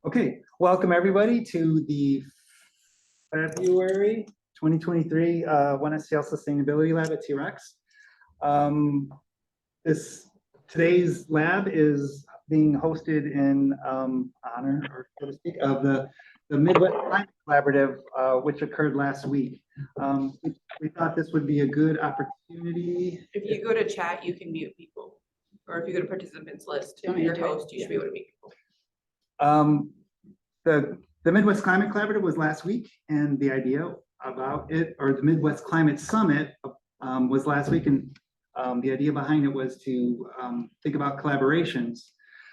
Okay, welcome everybody to the February 2023 One STL Sustainability Lab at T-Rex. Today's lab is being hosted in honor, or so to speak, of the Midwest Climate Collaborative, which occurred last week. We thought this would be a good opportunity. If you go to chat, you can mute people. Or if you go to participants list, if you're your host, you should be able to mute people. The Midwest Climate Collaborative was last week, and the idea about it, or the Midwest Climate Summit was last week, and the idea behind it was to think about collaborations.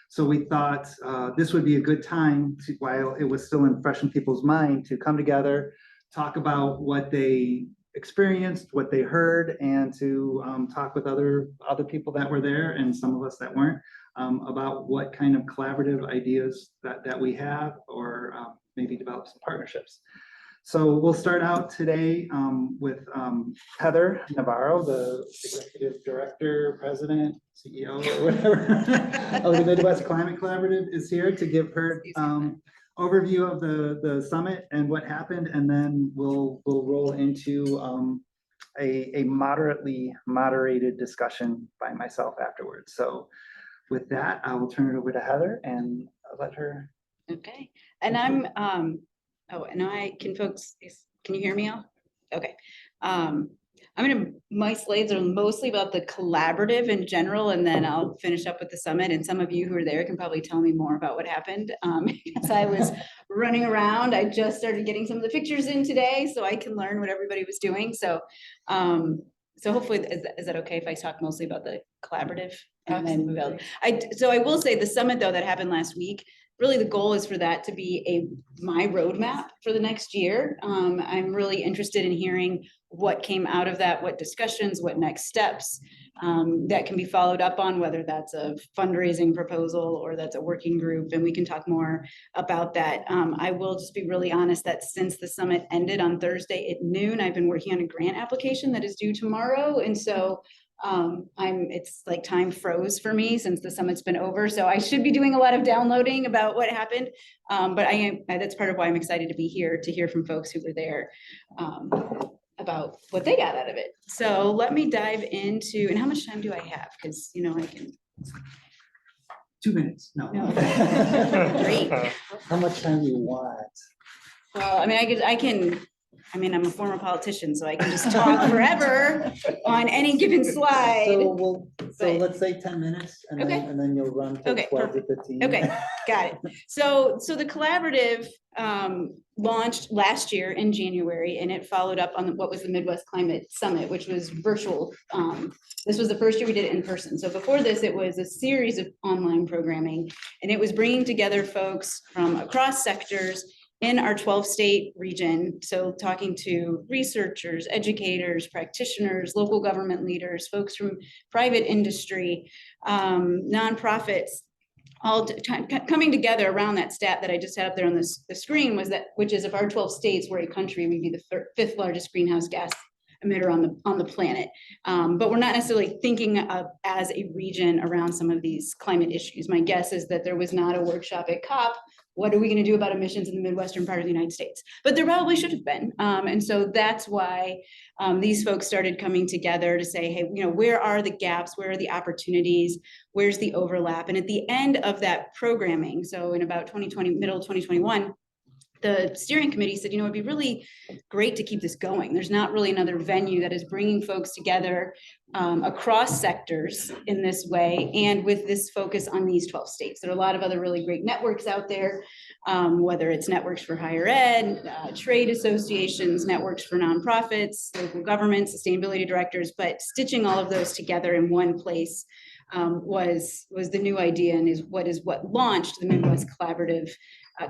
So we thought this would be a good time to, while it was still fresh in people's mind, to come together, talk about what they experienced, what they heard, and to talk with other people that were there and some of us that weren't, about what kind of collaborative ideas that we have, or maybe develop some partnerships. So we'll start out today with Heather Navarro, the Executive Director, President, CEO, or whatever of the Midwest Climate Collaborative is here to give her overview of the summit and what happened, and then we'll roll into a moderately moderated discussion by myself afterwards. So with that, I will turn it over to Heather and let her. Okay, and can you hear me all? Okay. My slides are mostly about the collaborative in general, and then I'll finish up with the summit. And some of you who are there can probably tell me more about what happened. As I was running around, I just started getting some of the pictures in today, so I can learn what everybody was doing. So, so hopefully, is that okay if I talk mostly about the collaborative? And then move out. So I will say the summit though that happened last week, really the goal is for that to be my roadmap for the next year. I'm really interested in hearing what came out of that, what discussions, what next steps that can be followed up on, whether that's a fundraising proposal or that's a working group, and we can talk more about that. I will just be really honest that since the summit ended on Thursday at noon, I've been working on a grant application that is due tomorrow. And so it's like time froze for me since the summit's been over. So I should be doing a lot of downloading about what happened. But that's part of why I'm excited to be here to hear from folks who were there about what they got out of it. So let me dive into, and how much time do I have? Because, you know, I can. 2 minutes. No. Great. How much time do you want? Well, I mean, I'm a former politician, so I can just talk forever on any given slide. So let's say 10 minutes, and, okay. then you'll run to 12 to 15. Okay, got it. So the collaborative launched last year in January, and it followed up on what was the Midwest Climate Summit, which was virtual. This was the first year we did it in person. So before this, it was a series of online programming, and it was bringing together folks from across sectors in our 12-state region. So talking to researchers, educators, practitioners, local government leaders, folks from private industry, nonprofits, all coming together around that stat that I just had up there on the screen, which is, if our 12 states were a country, we'd be the fifth largest greenhouse gas emitter on the planet. But we're not necessarily thinking of as a region around some of these climate issues. My guess is that there was not a workshop at COP. What are we going to do about emissions in the Midwestern part of the United States? But there probably should have been. And so that's why these folks started coming together to say, hey, you know, where are the gaps? Where are the opportunities? Where's the overlap? And at the end of that programming, so in about 2020, middle of 2021, the steering committee said, you know, it'd be really great to keep this going. There's not really another venue that is bringing folks together across sectors in this way, and with this focus on these 12 states. There are a lot of other really great networks out there, whether it's networks for higher ed, trade associations, networks for nonprofits, local government, sustainability directors, but stitching all of those together in one place was the new idea, and is what launched the Midwest Collaborative,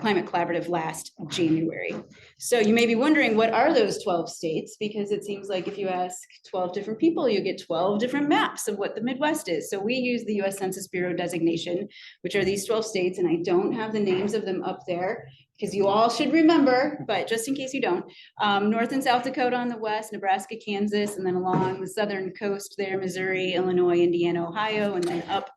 Climate Collaborative last January. So you may be wondering, what are those 12 states? Because it seems like if you ask 12 different people, you get 12 different maps of what the Midwest is. So we use the US Census Bureau designation, which are these 12 states, and I don't have the names of them up there because you all should remember, but just in case you don't, North and South Dakota on the west, Nebraska, Kansas, and then along the southern coast there, Missouri, Illinois, Indiana, Ohio, and then up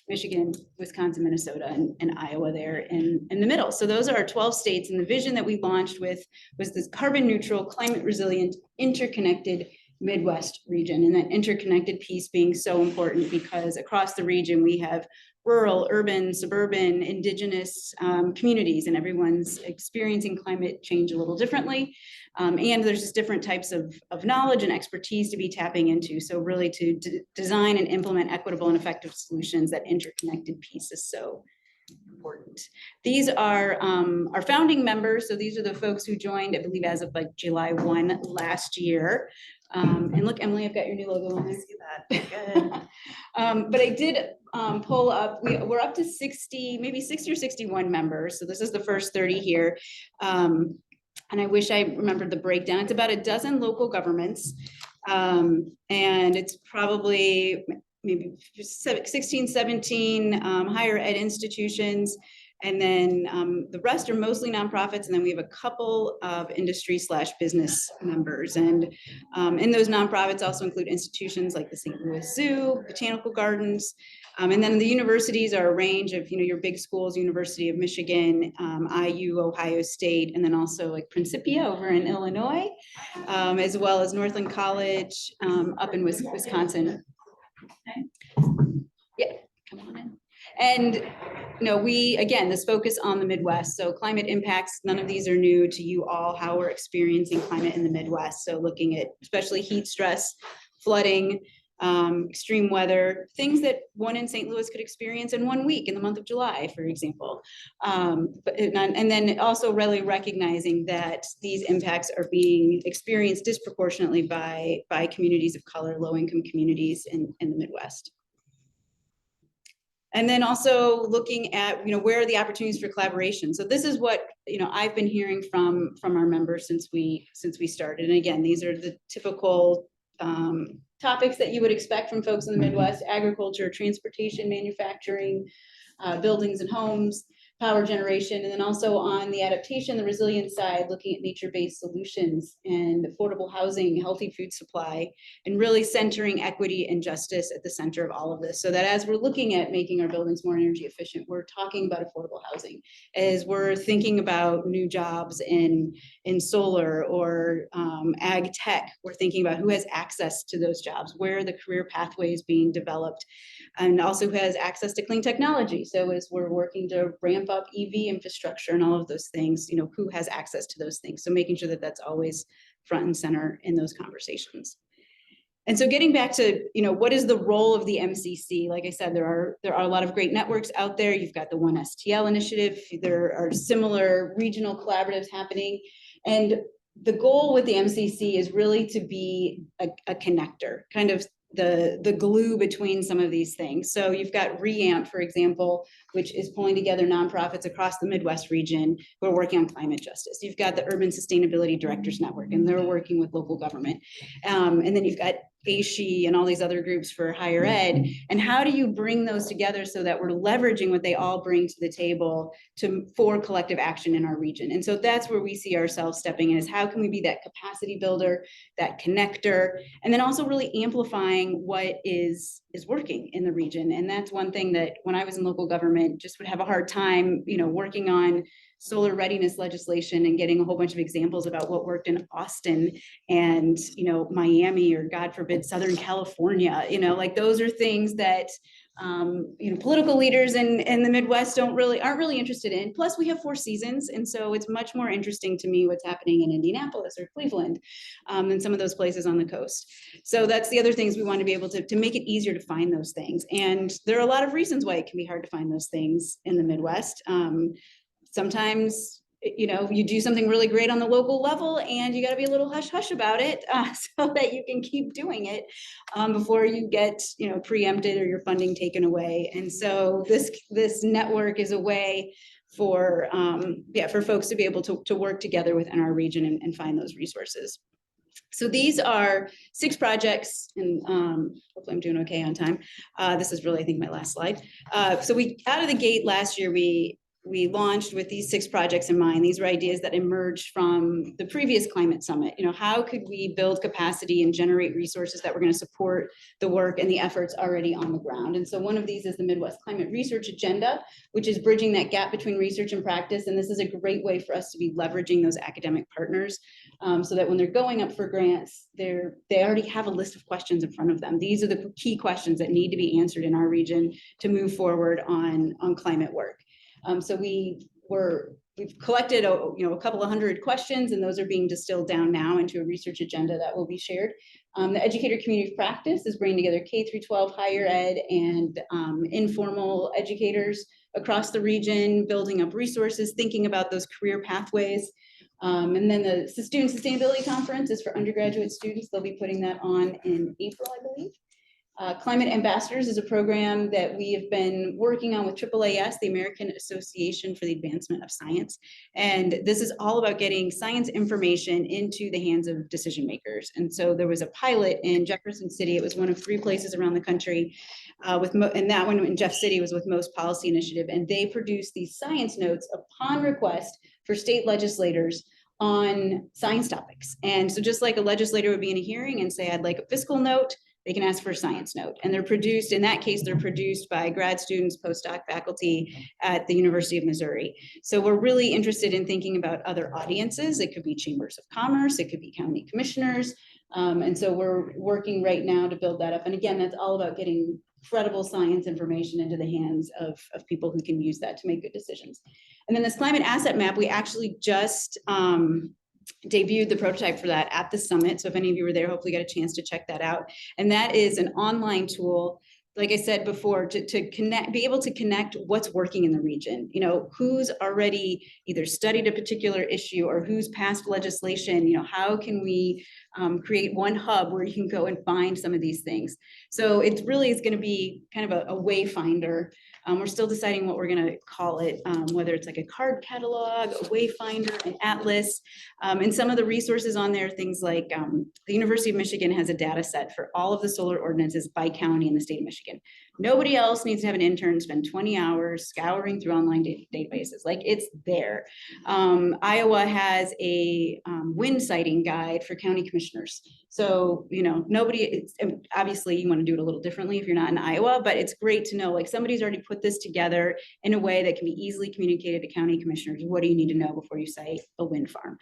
Michigan, Wisconsin, Minnesota, and Iowa there in the middle. So those are our 12 states. And the vision that we launched with was this carbon neutral, climate resilient, interconnected Midwest region. And that interconnected piece being so important because across the region, we have rural, urban, suburban, indigenous communities, and everyone's experiencing climate change a little differently. And there's just different types of knowledge and expertise to be tapping into. So really to design and implement equitable and effective solutions, that interconnected piece is so important. These are our founding members. So these are the folks who joined, I believe, as of like July 1 last year. And look, Emily, I've got your new logo on there. See that? Good. But I did pull up, we're up to 60, maybe 60 or 61 members. So this is the first 30 here. And I wish I remembered the breakdown. It's about a dozen local governments. And it's probably maybe 16, 17 higher ed institutions. And then the rest are mostly nonprofits. And then we have a couple of industry/business members. And those nonprofits also include institutions like the St. Louis Zoo, Botanical Gardens. And then the universities are a range of, your big schools, University of Michigan, IU, Ohio State, and then also like Principia over in Illinois, as well as Northland College up in Wisconsin. Okay. Yeah, come on in. And again, this focus on the Midwest. So climate impacts, none of these are new to you all, how we're experiencing climate in the Midwest. So looking at especially heat stress, flooding, extreme weather, things that one in St. Louis could experience in 1 week in the month of July, for example. And then also really recognizing that these impacts are being experienced disproportionately by communities of color, low-income communities in the Midwest. And then also looking at, where are the opportunities for collaboration? So this is what, I've been hearing from our members since we started. And again, these are the typical topics that you would expect from folks in the Midwest: agriculture, transportation, manufacturing, buildings and homes, power generation, and then also on the adaptation, the resilience side, looking at nature-based solutions and affordable housing, healthy food supply, and really centering equity and justice at the center of all of this. So that as we're looking at making our buildings more energy efficient, we're talking about affordable housing. As we're thinking about new jobs in solar or ag tech, we're thinking about who has access to those jobs, where are the career pathways being developed, and also who has access to clean technology. So as we're working to ramp up EV infrastructure and all of those things, who has access to those things. So making sure that that's always front and center in those conversations. And so getting back to, what is the role of the MCC? Like I said, there are a lot of great networks out there. You've got the One STL initiative. There are similar regional collaboratives happening. And the goal with the MCC is really to be a connector, kind of the glue between some of these things. So you've got REAMP, for example, which is pulling together nonprofits across the Midwest region who are working on climate justice. You've got the Urban Sustainability Directors Network, and they're working with local government. And then you've got ASHE and all these other groups for higher ed. And how do you bring those together so that we're leveraging what they all bring to the table for collective action in our region? And so that's where we see ourselves stepping in, is how can we be that capacity builder, that connector, and then also really amplifying what is working in the region. And that's one thing that when I was in local government, just would have a hard time, working on solar readiness legislation and getting a whole bunch of examples about what worked in Austin and, Miami, or God forbid, Southern California, like those are things that, political leaders in the Midwest aren't really interested in. Plus we have 4 seasons. And so it's much more interesting to me what's happening in Indianapolis or Cleveland than some of those places on the coast. So that's the other things we want to be able to make it easier to find those things. And there are a lot of reasons why it can be hard to find those things in the Midwest. Sometimes, you do something really great on the local level and you got to be a little hush hush about it so that you can keep doing it before you get, preempted or your funding taken away. And so this network is a way for folks to be able to work together within our region and find those resources. So these are 6 projects, and hopefully I'm doing okay on time. This is really, I think, my last slide. So we, out of the gate last year, we we launched with these 6 projects in mind. These were ideas that emerged from the previous climate summit. You know, how could we build capacity and generate resources that were going to support the work and the efforts already on the ground? And so one of these is the Midwest Climate Research Agenda, which is bridging that gap between research and practice. And this is a great way for us to be leveraging those academic partners so that when they're going up for grants, they already have a list of questions in front of them. These are the key questions that need to be answered in our region to move forward on climate work. So we've collected a couple of hundred questions, and those are being distilled down now into a research agenda that will be shared. The Educator Community of Practice is bringing together K-12 higher ed and informal educators across the region, building up resources, thinking about those career pathways. And then the Student Sustainability Conference is for undergraduate students. They'll be putting that on in April, I believe. Climate Ambassadors is a program that we have been working on with AAAS, the American Association for the Advancement of Science. And this is all about getting science information into the hands of decision makers. And so there was a pilot in Jefferson City. It was one of 3 places around the country and that one in Jeff City was with Most Policy Initiative. And they produced these science notes upon request for state legislators on science topics. And so just like a legislator would be in a hearing and say, I'd like a fiscal note, they can ask for a science note. And they're produced, in that case, they're produced by grad students, postdoc faculty at the University of Missouri. So we're really interested in thinking about other audiences. It could be chambers of commerce, it could be county commissioners. And so we're working right now to build that up. And again, that's all about getting credible science information into the hands of people who can use that to make good decisions. And then this climate asset map, we actually just debuted the prototype for that at the summit. So if any of you were there, hopefully got a chance to check that out. And that is an online tool, like I said before, to connect, be able to connect what's working in the region. You know, who's already either studied a particular issue or who's passed legislation. You know, how can we create one hub where you can go and find some of these things? So it really is going to be kind of a wayfinder. We're still deciding what we're going to call it, whether it's like a card catalog, a wayfinder, an atlas, and some of the resources on there, things like the University of Michigan has a data set for all of the solar ordinances by county in the state of Michigan. Nobody else needs to have an intern spend 20 hours scouring through online databases. Like, it's there. Iowa has a wind sighting guide for county commissioners. So, you know, obviously you want to do it a little differently if you're not in Iowa, but it's great to know, like, somebody's already put this together in a way that can be easily communicated to county commissioners. What do you need to know before you site a wind farm?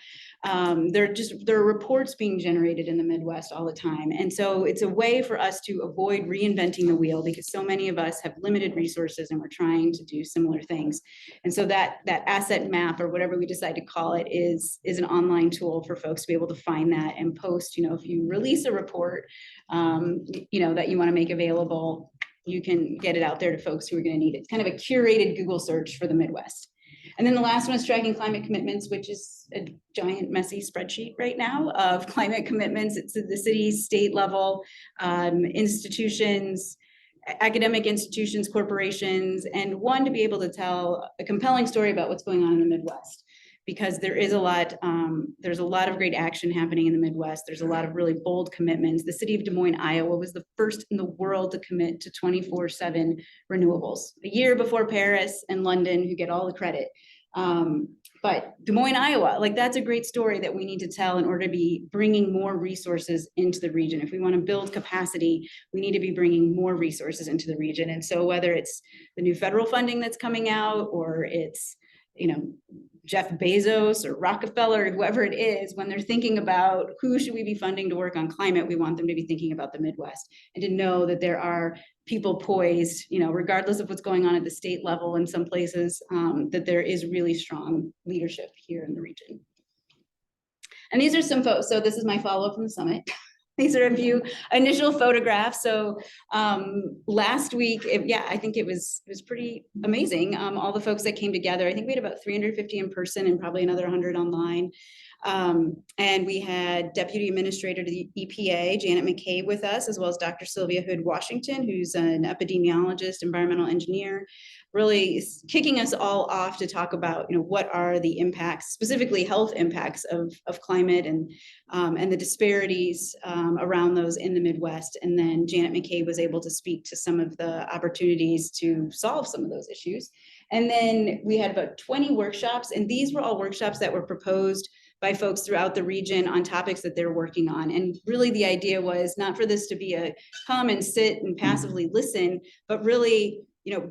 There are reports being generated in the Midwest all the time. And so it's a way for us to avoid reinventing the wheel, because so many of us have limited resources and we're trying to do similar things. And so that asset map, or whatever we decide to call it, is an online tool for folks to be able to find that and post. You know, if you release a report, you know, that you want to make available, you can get it out there to folks who are going to need it. It's kind of a curated Google search for the Midwest. And then the last one is tracking climate commitments, which is a giant messy spreadsheet right now of climate commitments. It's at the city, state level, institutions, academic institutions, corporations, and one to be able to tell a compelling story about what's going on in the Midwest. Because there is there's a lot of great action happening in the Midwest. There's a lot of really bold commitments. The city of Des Moines, Iowa was the first in the world to commit to 24/7 renewables, a year before Paris and London, who get all the credit. But Des Moines, Iowa, like, that's a great story that we need to tell in order to be bringing more resources into the region. If we want to build capacity, we need to be bringing more resources into the region. And so whether it's the new federal funding that's coming out, or it's, you know, Jeff Bezos or Rockefeller, or whoever it is, when they're thinking about who should we be funding to work on climate, we want them to be thinking about the Midwest and to know that there are people poised, you know, regardless of what's going on at the state level in some places, that there is really strong leadership here in the region. And these are some photos. So this is my follow-up from the summit. These are a few initial photographs. So last week, I think it was pretty amazing. All the folks that came together. I think we had about 350 in person and probably another 100 online. And we had Deputy Administrator to the EPA, Janet McCabe, with us, as well as Dr. Sylvia Hood Washington, who's an epidemiologist, environmental engineer, really kicking us all off to talk about, what are the impacts, specifically health impacts of climate and the disparities around those in the Midwest. And then Janet McCabe was able to speak to some of the opportunities to solve some of those issues. And then we had about 20 workshops, and these were all workshops that were proposed by folks throughout the region on topics that they're working on. And really the idea was not for this to be a come and sit and passively listen, but really,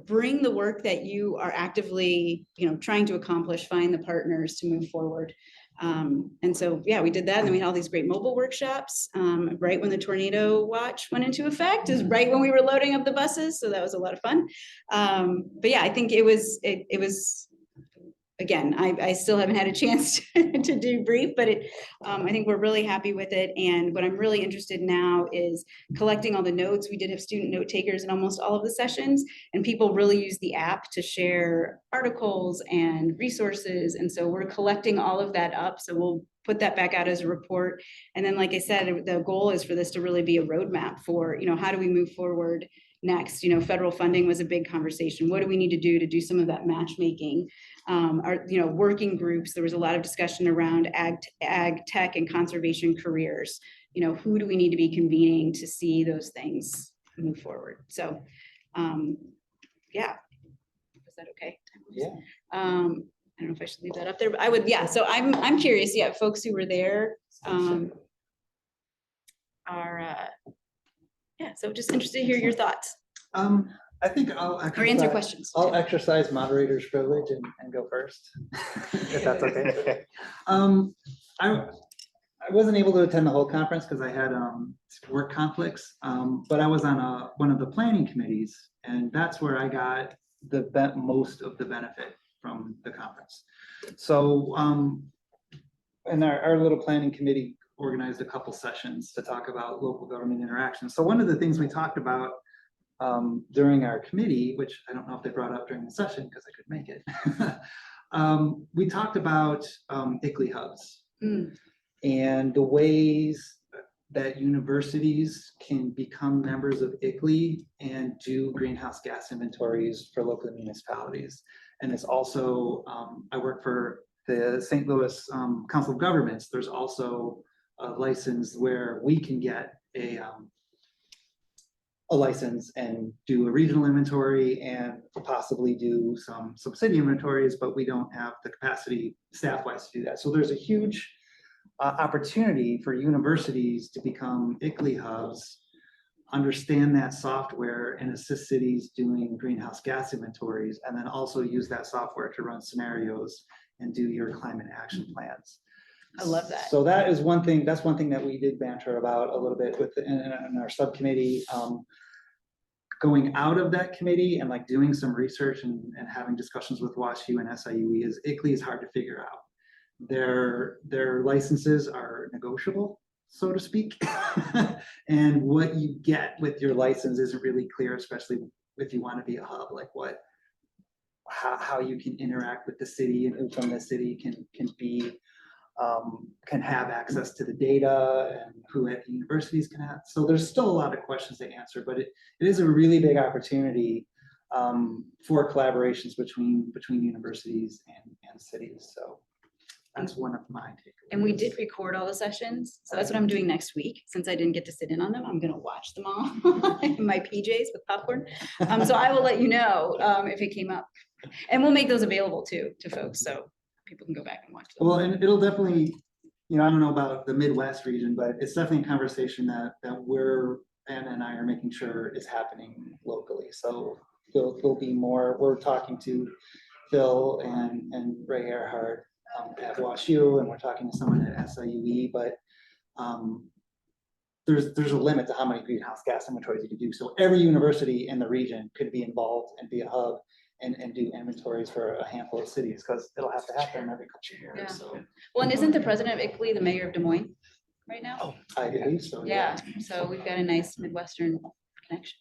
bring the work that you are actively, trying to accomplish, find the partners to move forward. And so, yeah, we did that. And then we had all these great mobile workshops, right when the tornado watch went into effect, is right when we were loading up the buses. So that was a lot of fun. But yeah, I think it was, again, I still haven't had a chance to debrief, but I think we're really happy with it. And what I'm really interested now is collecting all the notes. We did have student note takers in almost all of the sessions, and people really use the app to share articles and resources. And so we're collecting all of that up. So we'll put that back out as a report. And then, like I said, the goal is for this to really be a roadmap for, how do we move forward next? Federal funding was a big conversation. What do we need to do some of that matchmaking? Our, working groups, there was a lot of discussion around ag tech and conservation careers. Who do we need to be convening to see those things move forward? So, yeah, is that okay? Yeah. I don't know if I should leave that up there, but I would, yeah. So I'm curious, yeah, folks who were there, yeah, so just interested to hear your thoughts I think I'll or answer questions. I'll exercise moderator's privilege and go first, if that's okay. I wasn't able to attend the whole conference because I had work conflicts, but I was on one of the planning committees, and that's where I got most of the benefit from the conference. So, and our little planning committee organized a couple sessions to talk about local government interactions. So one of the things we talked about during our committee, which I don't know if they brought up during the session because I could make it, we talked about ICLEI hubs and the ways that universities can become members of ICLEI and do greenhouse gas inventories for local municipalities. And it's also, I work for the St. Louis Council of Governments. There's also a license where we can get a license and do a regional inventory and possibly do some city inventories, but we don't have the capacity staff-wise to do that. So there's a huge opportunity for universities to become ICLEI hubs, understand that software and assist cities doing greenhouse gas inventories, and then also use that software to run scenarios and do your climate action plans. I love that. So that is one thing, that's one thing that we did banter about a little bit with in our subcommittee. Going out of that committee and like doing some research and having discussions with WashU and SIUE is ICLEI is hard to figure out. Their licenses are negotiable, so to speak. And what you get with your license isn't really clear, especially if you want to be a hub, like how you can interact with the city and who from the city can have access to the data and who at universities can have. So there's still a lot of questions to answer, but it is a really big opportunity for collaborations between universities and cities. So that's one of my takeaways. And we did record all the sessions. So that's what I'm doing next week. Since I didn't get to sit in on them, I'm gonna watch them all in my PJs with popcorn. So I will let you know if it came up. And we'll make those available too to folks, so people can go back and watch them. Well, and it'll definitely, I don't know about the Midwest region, but it's definitely a conversation that Anna and I are making sure is happening locally. So there'll be more. We're talking to Phil and Ray Earhart at WashU, and we're talking to someone at SIUE, but there's a limit to how many greenhouse gas inventories you can do. So every university in the region could be involved and be a hub and do inventories for a handful of cities, because it'll have to happen every couple of years. Yeah. So Well, and isn't the president of ICLEI the mayor of Des Moines right now? I believe so. Yeah, so we've got a nice Midwestern connection.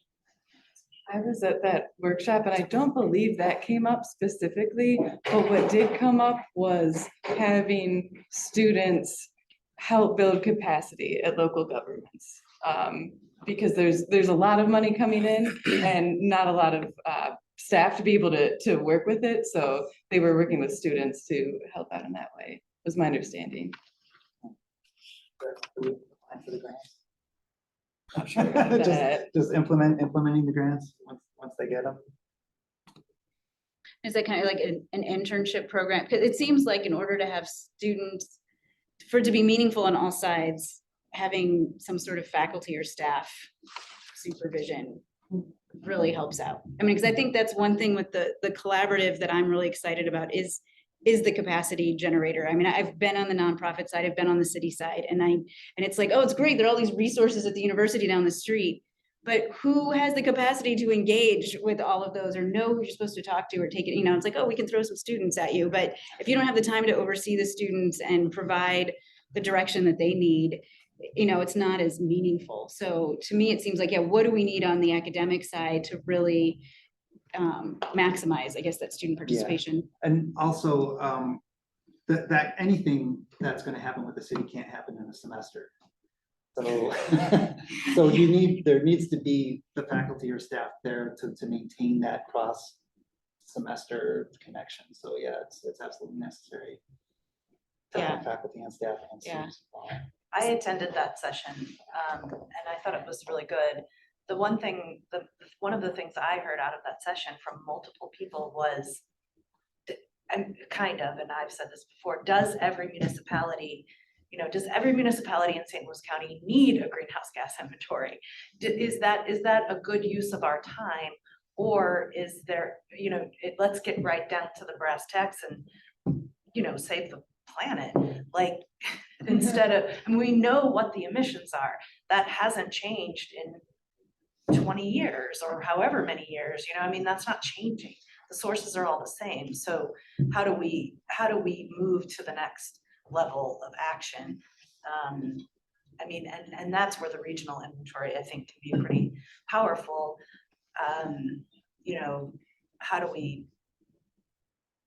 I was at that workshop and I don't believe that came up specifically, but what did come up was having students help build capacity at local governments. Because there's a lot of money coming in and not a lot of staff to be able to work with it. So they were working with students to help out in that way, was my understanding. Not sure about that. Just implementing the grants once they get them. Is that kind of like an internship program? Because it seems like in order to have students, for it to be meaningful on all sides, having some sort of faculty or staff supervision really helps out. I mean, because I think that's one thing with the collaborative that I'm really excited about is the capacity generator. I mean, I've been on the nonprofit side, I've been on the city side, and it's like, oh, it's great, there are all these resources at the university down the street. But who has the capacity to engage with all of those or know who you're supposed to talk to or take it, you know, it's like, oh, we can throw some students at you. But if you don't have the time to oversee the students and provide the direction that they need, you know, it's not as meaningful. So to me, it seems like, yeah, what do we need on the academic side to really maximize, I guess, that student participation? And also, that anything that's gonna happen with the city can't happen in a semester. So, so there needs to be the faculty or staff there to maintain that cross semester connection. So yeah, it's absolutely necessary. to have Yeah. Faculty and staff and Yeah. students involved. I attended that session, and I thought it was really good. The one thing, one of the things I heard out of that session from multiple people was, and I've said this before, does every municipality in St. Louis County need a greenhouse gas inventory? Is that a good use of our time? Or is there, let's get right down to the brass tacks and, save the planet, like, instead of, and we know what the emissions are, that hasn't changed in 20 years or however many years, that's not changing. The sources are all the same. So how do we move to the next level of action? And that's where the regional inventory, I think, can be pretty powerful. How do we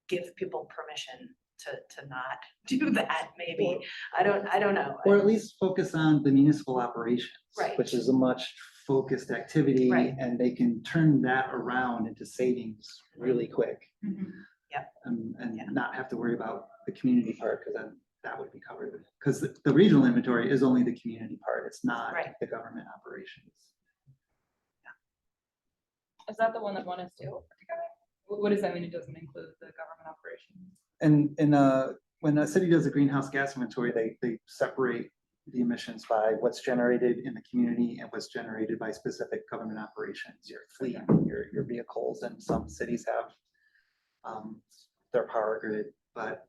give people permission to not do that, maybe? I don't know. Or at least focus on the municipal operations. Right. Which is a much focused activity. Right. And they can turn that around into savings really quick. Yep. And Yeah. not have to worry about the community part, because then that would be covered. Because the regional inventory is only the community part, it's not Right. the government operations. Is that the one that won us too? What does that mean? It doesn't include the government operations? And when a city does a greenhouse gas inventory, they separate the emissions by what's generated in the community and what's generated by specific government operations, your fleet, your vehicles, and some cities have their power grid, but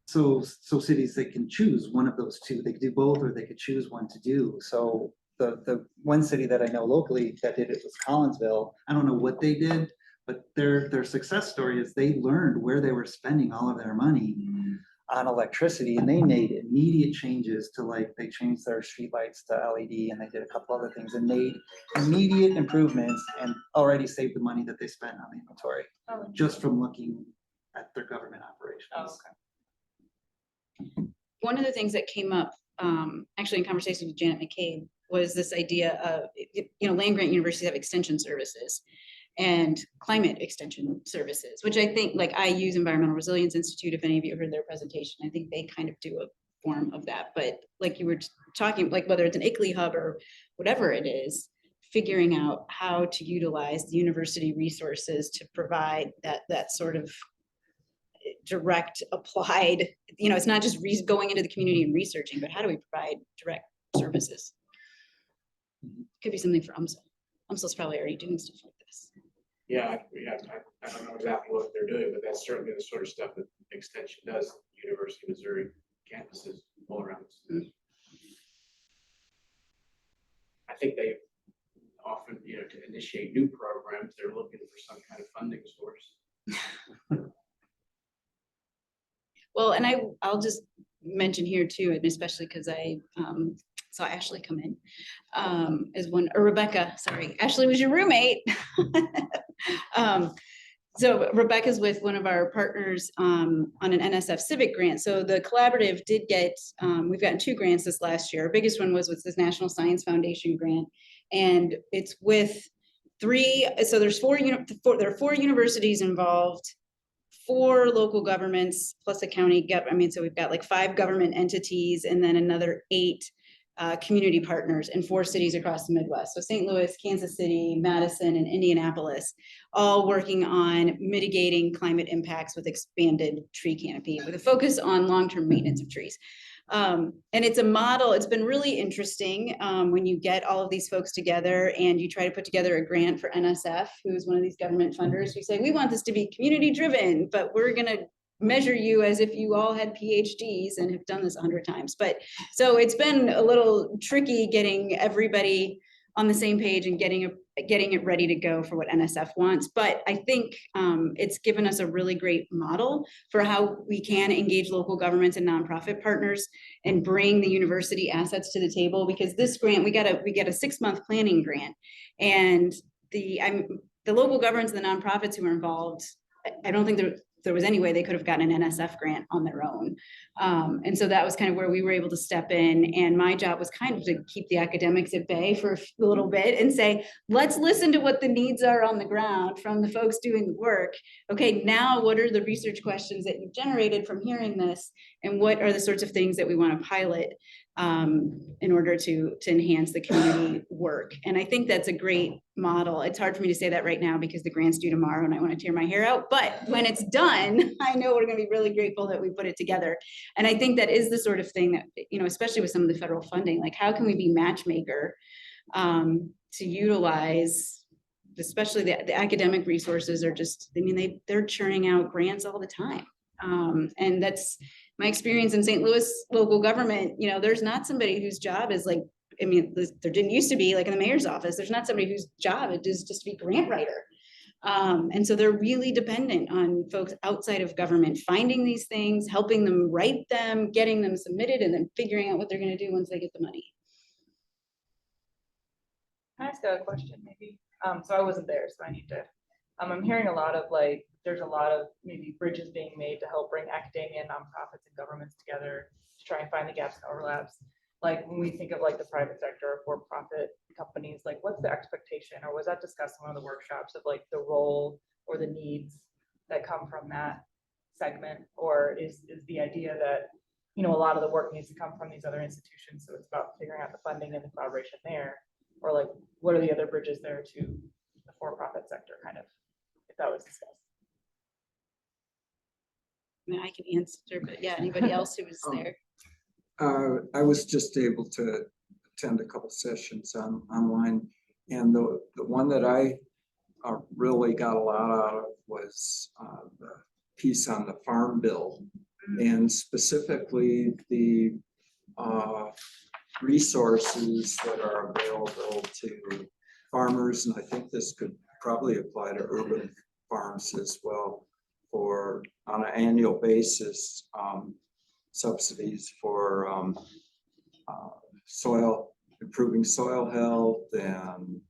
so cities, they can choose one of those two. They could do both, or they could choose one to do. So the one city that I know locally that did it was Collinsville. I don't know what they did, but their success story is they learned where they were spending all of their money on electricity, and they made immediate changes to, like, they changed their streetlights to LED, and they did a couple other things and made immediate improvements and already saved the money that they spent on the inventory just from looking at their government operations. One of the things that came up, actually in conversation with Janet McCabe, was this idea of, land grant universities have extension services and climate extension services, which I think, like, I use Environmental Resilience Institute. If any of you heard their presentation, I think they kind of do a form of that. But like you were talking, like whether it's an ICLEI hub or whatever it is, figuring out how to utilize the university resources to provide that sort of direct applied, it's not just going into the community and researching, but how do we provide direct services? Could be something for UMSL. UMSL's probably already doing stuff like this. Yeah, I don't know exactly what they're doing, but that's certainly the sort of stuff that Extension does, University of Missouri campuses all around. I think they often, to initiate new programs, they're looking for some kind of funding source. Well, and I'll just mention here too, and especially because I saw Ashley come in, as one, or Rebecca, sorry, Ashley was your roommate. So Rebecca's with one of our partners on an NSF Civic grant. So the collaborative did get, we've gotten 2 grants this last year. Our biggest one was with this National Science Foundation grant. And it's with 3, so there's 4, there are 4 universities involved, 4 local governments plus a county, so we've got like 5 government entities and then another 8 community partners in 4 cities across the Midwest. So St. Louis, Kansas City, Madison, and Indianapolis, all working on mitigating climate impacts with expanded tree canopy with a focus on long-term maintenance of trees. And it's a model, it's been really interesting when you get all of these folks together and you try to put together a grant for NSF, who's one of these government funders. You say, we want this to be community driven, but we're gonna measure you as if you all had PhDs and have done this 100 times. But so it's been a little tricky getting everybody on the same page and getting it ready to go for what NSF wants. But I think it's given us a really great model for how we can engage local governments and nonprofit partners and bring the university assets to the table. Because this grant, we get a 6-month planning grant, and the local governments and the nonprofits who are involved, I don't think there was any way they could have gotten an NSF grant on their own. And so that was kind of where we were able to step in. And my job was kind of to keep the academics at bay for a little bit and say, let's listen to what the needs are on the ground from the folks doing the work. Okay, now what are the research questions that you've generated from hearing this? And what are the sorts of things that we want to pilot in order to enhance the community work? And I think that's a great model. It's hard for me to say that right now because the grant's due tomorrow and I want to tear my hair out. But when it's done, I know we're going to be really grateful that we put it together. And I think that is the sort of thing that, especially with some of the federal funding, like how can we be matchmaker to utilize, especially the academic resources are just, they're churning out grants all the time. And that's my experience in St. Louis local government. There's not somebody whose job is like, there didn't used to be, like in the mayor's office, there's not somebody whose job it is just to be grant writer. And so they're really dependent on folks outside of government finding these things, helping them write them, getting them submitted, and then figuring out what they're going to do once they get the money. Can I ask a question maybe? So I wasn't there, so I need to, I'm hearing a lot of there's a lot of maybe bridges being made to help bring academia, nonprofits, and governments together to try and find the gaps and overlaps. Like when we think of the private sector or for-profit companies, what's the expectation, or was that discussed in one of the workshops of the role or the needs that come from that segment? Or is the idea that, a lot of the work needs to come from these other institutions, so it's about figuring out the funding and the collaboration there? Or what are the other bridges there to the for-profit sector, kind of, if that was discussed? I can answer, but yeah, anybody else who was there? I was just able to attend a couple sessions online, and the one that I really got a lot out of was the piece on the Farm Bill, and specifically the resources that are available to farmers, and I think this could probably apply to urban farms as well, for on an annual basis, subsidies for improving soil health and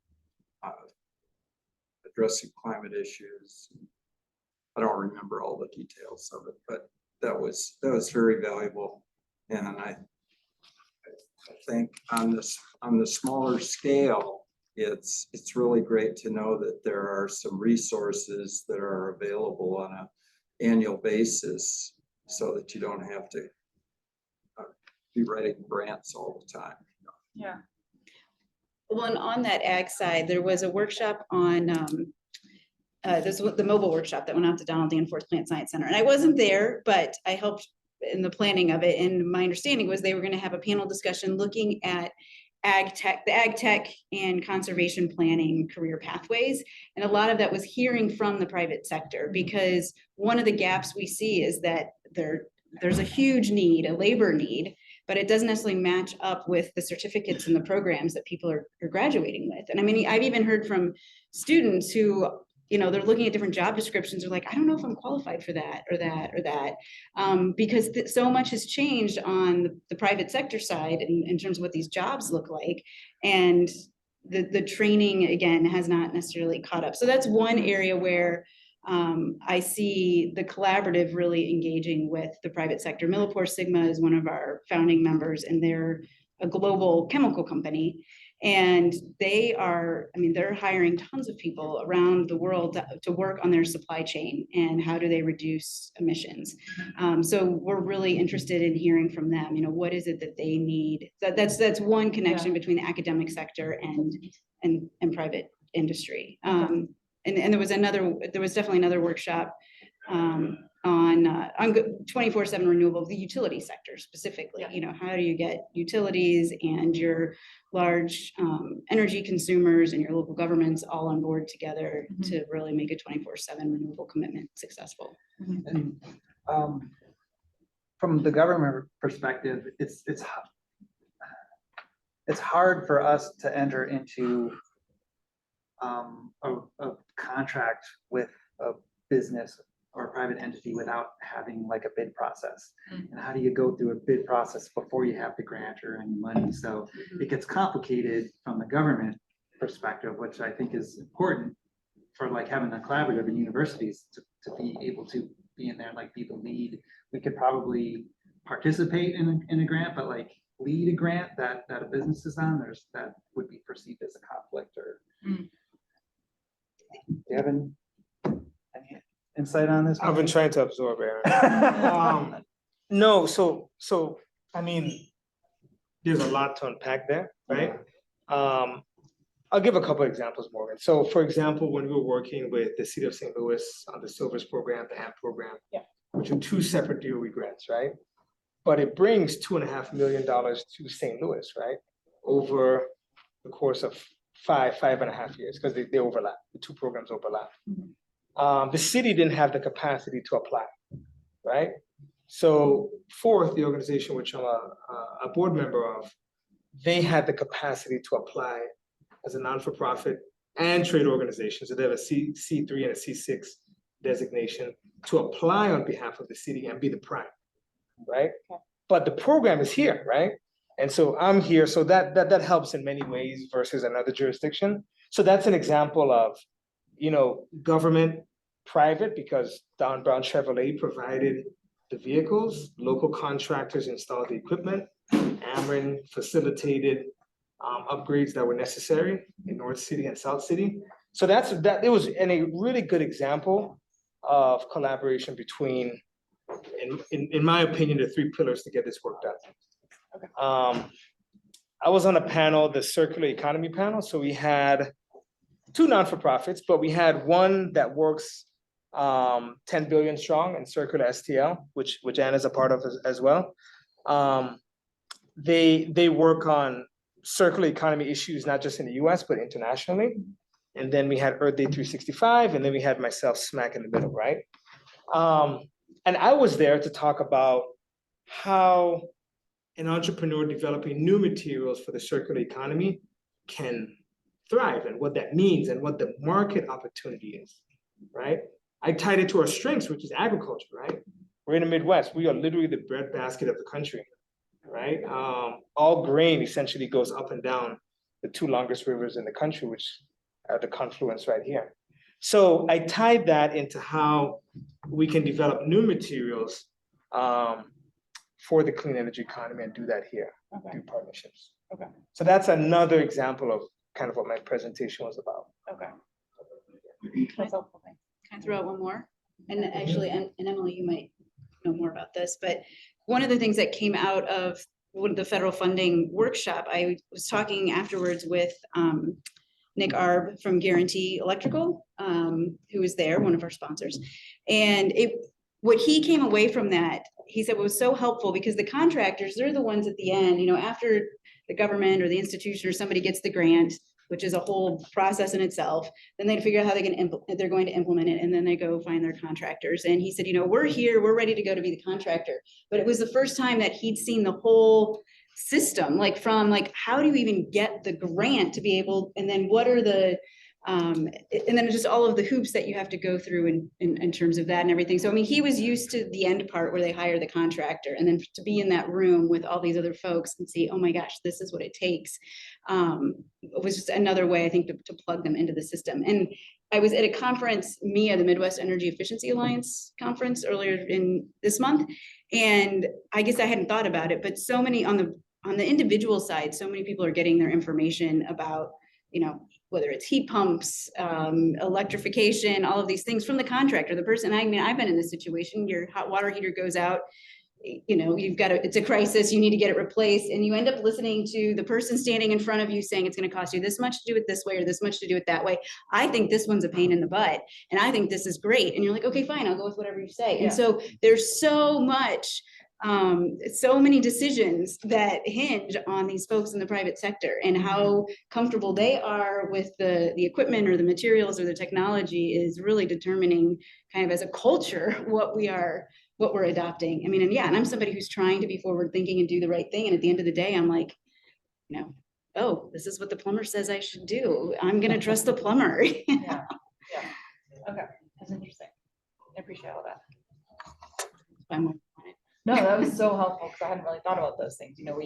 addressing climate issues. I don't remember all the details of it, but that was very valuable. And I think on the smaller scale, it's really great to know that there are some resources that are available on an annual basis, so that you don't have to be writing grants all the time. Yeah. Well, and on that ag side, there was a workshop on this was the mobile workshop that went out to Donald Danforth Plant Science Center. And I wasn't there, but I helped in the planning of it. And my understanding was they were going to have a panel discussion looking at the ag tech and conservation planning career pathways. And a lot of that was hearing from the private sector, because one of the gaps we see is that there's a huge need, a labor need, but it doesn't necessarily match up with the certificates and the programs that people are graduating with. And I've even heard from students who they're looking at different job descriptions, they're like, I don't know if I'm qualified for that or that or that. Because so much has changed on the private sector side in terms of what these jobs look like. And the training, again, has not necessarily caught up. So that's one area where I see the collaborative really engaging with the private sector. Millipore Sigma is one of our founding members, and they're a global chemical company. And they're hiring tons of people around the world to work on their supply chain and how do they reduce emissions. So we're really interested in hearing from them, what is it that they need? That's one connection between the academic sector and private industry. And there was definitely another workshop on 24/7 renewable, the utility sector specifically. How do you get utilities and your large energy consumers and your local governments all on board together to really make a 24/7 renewable commitment successful? And from the government perspective, it's hard for us to enter into a contract with a business or a private entity without having like a bid process. And how do you go through a bid process before you have the grant or any money? So it gets complicated from the government perspective, which I think is important for like having a collaborative in universities to be able to be in there, like be the lead. We could probably participate in a grant, but like lead a grant that a business is on, that would be perceived as a conflict or. Do you have any insight on this? I've been trying to absorb, Aaron. No, so I mean, there's a lot to unpack there, right? I'll give a couple of examples, Morgan. So for example, when we were working with the City of St. Louis on the Silvers program, the AMP program, which are two separate DOE grants, right? But it brings $2.5 million to St. Louis, right? Over the course of 5.5 years, because they overlap, the two programs overlap. The city didn't have the capacity to apply, right? So Fourth, the organization which I'm a board member of, they had the capacity to apply as a non-for-profit and trade organization. So they have a C3 and a C6 designation to apply on behalf of the city and be the prime, right? Okay. But the program is here, right? And so I'm here, so that helps in many ways versus another jurisdiction. So that's an example of, government, private, because Don Brown Chevrolet provided the vehicles, local contractors installed the equipment, Ameren facilitated upgrades that were necessary in North City and South City. So it was a really good example of collaboration between, in my opinion, the three pillars to get this work done. Okay. I was on a panel, the circular economy panel. So we had two non-for-profits, but we had one that works 10 billion strong in circular STL, which Anna's a part of as well. They work on circular economy issues, not just in the US, but internationally. And then we had Earth Day 365, and then we had myself smack in the middle, right? And I was there to talk about how an entrepreneur developing new materials for the circular economy can thrive and what that means and what the market opportunity is, right? I tied it to our strengths, which is agriculture, right? We're in the Midwest. We are literally the breadbasket of the country, right? All grain essentially goes up and down the two longest rivers in the country, which are the confluence right here. So I tied that into how we can develop new materials for the clean energy economy and do that here, through partnerships. Okay. So that's another example of kind of what my presentation was about. Okay. That's helpful. Can I throw out one more? And actually, and Emily, you might know more about this, but one of the things that came out of the federal funding workshop, I was talking afterwards with Nick Arb from Guarantee Electrical, who was there, one of our sponsors. And what he came away from that, he said was so helpful because the contractors, they're the ones at the end, after the government or the institution or somebody gets the grant, which is a whole process in itself, then they figure out how they're going to implement it, and then they go find their contractors. And he said, we're here, we're ready to go to be the contractor. But it was the first time that he'd seen the whole system, from how do you even get the grant to be able, and then what are the And then just all of the hoops that you have to go through in terms of that and everything. So I mean, he was used to the end part where they hire the contractor, and then to be in that room with all these other folks and see, oh my gosh, this is what it takes. It was just another way, I think, to plug them into the system. And I was at a conference, MIA, the Midwest Energy Efficiency Alliance conference earlier in this month. And I guess I hadn't thought about it, but so many on the individual side, so many people are getting their information about, you know, whether it's heat pumps, electrification, all of these things from the contractor, the person. I mean, I've been in this situation, your hot water heater goes out, you know, it's a crisis, you need to get it replaced, and you end up listening to the person standing in front of you saying it's going to cost you this much to do it this way or this much to do it that way. I think this one's a pain in the butt, and I think this is great. And you're like, okay, fine, I'll go with whatever you say. Yeah. And so there's so much, so many decisions that hinge on these folks in the private sector and how comfortable they are with the equipment or the materials or the technology is really determining kind of as a culture what we're adopting. I mean, and yeah, and I'm somebody who's trying to be forward thinking and do the right thing. And at the end of the day, I'm like, you know, oh, this is what the plumber says I should do. I'm going to trust the plumber. Yeah, okay, that's interesting. I appreciate all that. No, that was so helpful because I hadn't really thought about those things. You know,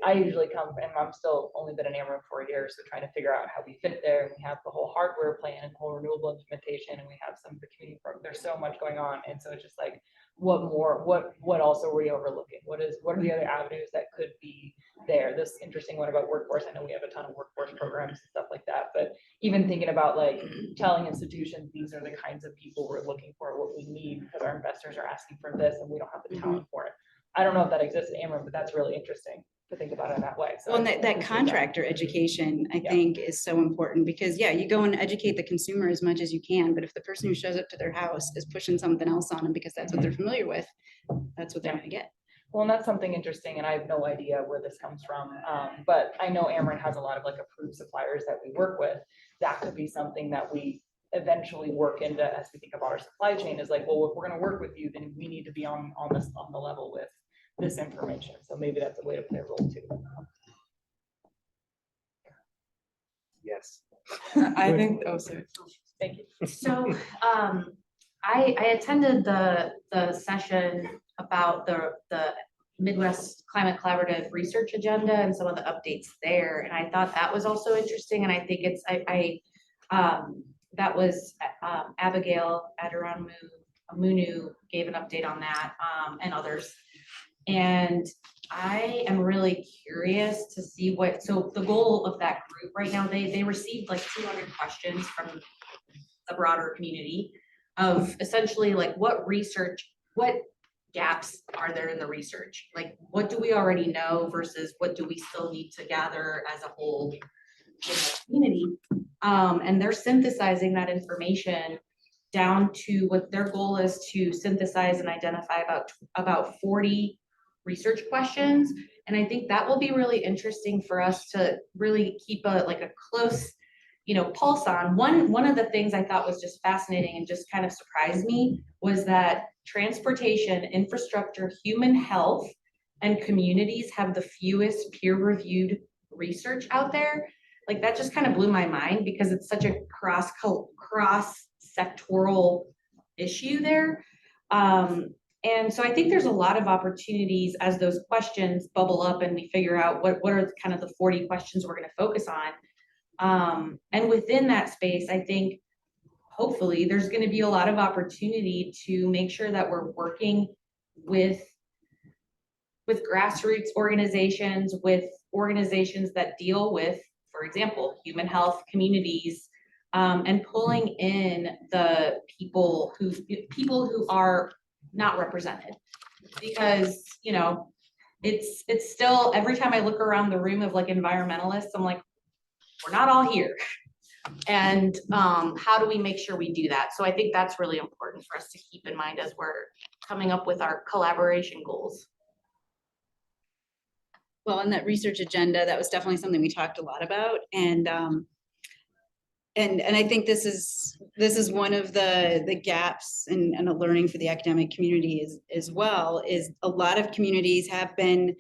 I usually come, and I'm still only been in Ameren for a year, so trying to figure out how we fit there. And we have the whole hardware plan and whole renewable implementation, and we have some of the community program. There's so much going on, and so it's just like, what more? What else are we overlooking? What are the other avenues that could be there? This interesting one about workforce. I know we have a ton of workforce programs and stuff like that, but even thinking about like telling institutions these are the kinds of people we're looking for, what we need, because our investors are asking for this and we don't have the talent for it. I don't know if that exists in Ameren, but that's really interesting to think about it that way. So Well, and I that appreciate contractor education, I think, is so important because, yeah, you go and educate the consumer as much as you can, but if the person who shows up to their house is pushing something else on them because that's what they're familiar with, that's what they're gonna get. Well, and that's something interesting, and I have no idea where this comes from. But I know Ameren has a lot of like approved suppliers that we work with. That could be something that we eventually work into as we think about our supply chain is like, well, if we're gonna work with you, then we need to be on the level with this information. So maybe that's a way to play a role too. Yes. I think, oh, sorry. Thank you. So, I attended the session about the Midwest Climate Collaborative Research Agenda and some of the updates there, and I thought that was also interesting, and I think it's, that was, Abigail Adironu gave an update on that, and others. And I am really curious to see so the goal of that group right now, they received like 200 questions from the broader community of essentially like what gaps are there in the research? Like, what do we already know versus what do we still need to gather as a whole community? And they're synthesizing that information down to what their goal is to synthesize and identify about 40 research questions. And I think that will be really interesting for us to really keep a close, pulse on. One of the things I thought was just fascinating and just kind of surprised me was that transportation, infrastructure, human health, and communities have the fewest peer-reviewed research out there. Like, that just kind of blew my mind because it's such a cross-sectoral issue there. And so I think there's a lot of opportunities as those questions bubble up and we figure out what are kind of the 40 questions we're going to focus on. And within that space, I think hopefully there's going to be a lot of opportunity to make sure that we're working with grassroots organizations, with organizations that deal with, for example, human health communities, and pulling in the people who are not represented, because it's still, every time I look around the room of like environmentalists, I'm like, we're not all here. And how do we make sure we do that? So I think that's really important for us to keep in mind as we're coming up with our collaboration goals. Well, in that research agenda, that was definitely something we talked a lot about. And I think this is one of the gaps and a learning for the academic community as well, is a lot of communities have been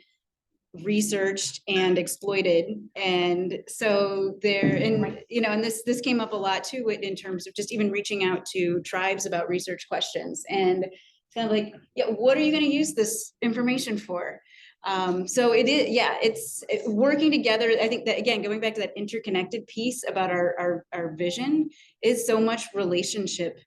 researched and exploited. And so there, and, you know, and this came up a lot too, in terms of just even reaching out to tribes about research questions and kind of like, yeah, what are you gonna use this information for? So it is, yeah, it's working together. I think that, again, going back to that interconnected piece about our vision is so much relationship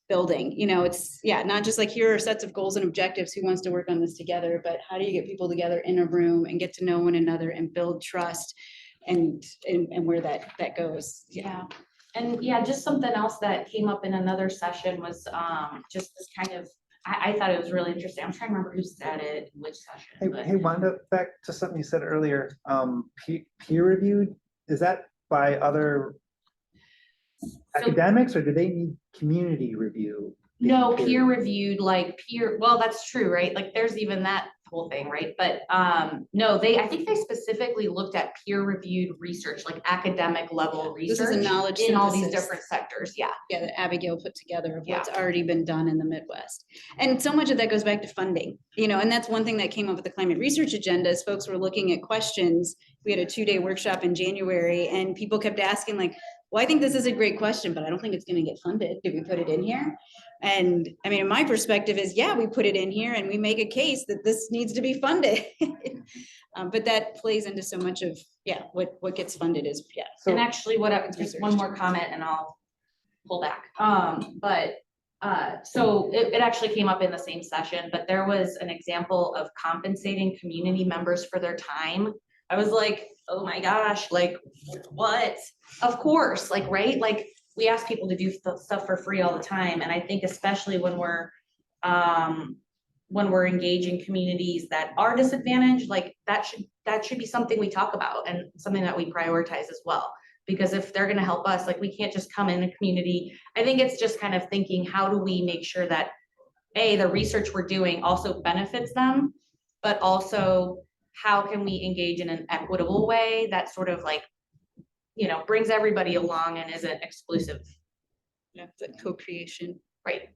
building, you know, it's, yeah, not just like here are sets of goals and objectives, who wants to work on this together, but how do you get people together in a room and get to know one another and build trust and where that goes. Yeah, and yeah, just something else that came up in another session was just this kind of, I thought it was really interesting. I'm trying to remember who said it, in which session, but. Hey, Wanda, back to something you said earlier, peer reviewed, is that by other academics, or do they need community review? No, peer reviewed, like peer, well, that's true, right? Like there's even that whole thing, right? But no, I think they specifically looked at peer reviewed research, like academic level This is a research knowledge in all these synthesis. different sectors, yeah. Yeah, that Abigail put together of Yeah. what's already been done in the Midwest. And so much of that goes back to funding, you know, and that's one thing that came up with the climate research agenda is folks were looking at questions. We had a 2-day workshop in January and people kept asking like, well, I think this is a great question, but I don't think it's gonna get funded. Did we put it in here? And I mean, my perspective is, yeah, we put it in here and we make a case that this needs to be funded. But that plays into so much of, yeah, what gets funded is, yeah. And actually, just research. one more comment and I'll pull back. So it actually came up in the same session, but there was an example of compensating community members for their time. I was like, oh my gosh, like what? Of course, like, right? Like we ask people to do stuff for free all the time. And I think especially when we're engaging communities that are disadvantaged, like that should be something we talk about and something that we prioritize as well. Because if they're gonna help us, like we can't just come in a community. I think it's just kind of thinking, how do we make sure that the research we're doing also benefits them, but also how can we engage in an equitable way that sort of like, you know, brings everybody along and isn't exclusive. Yeah, the co-creation. Right.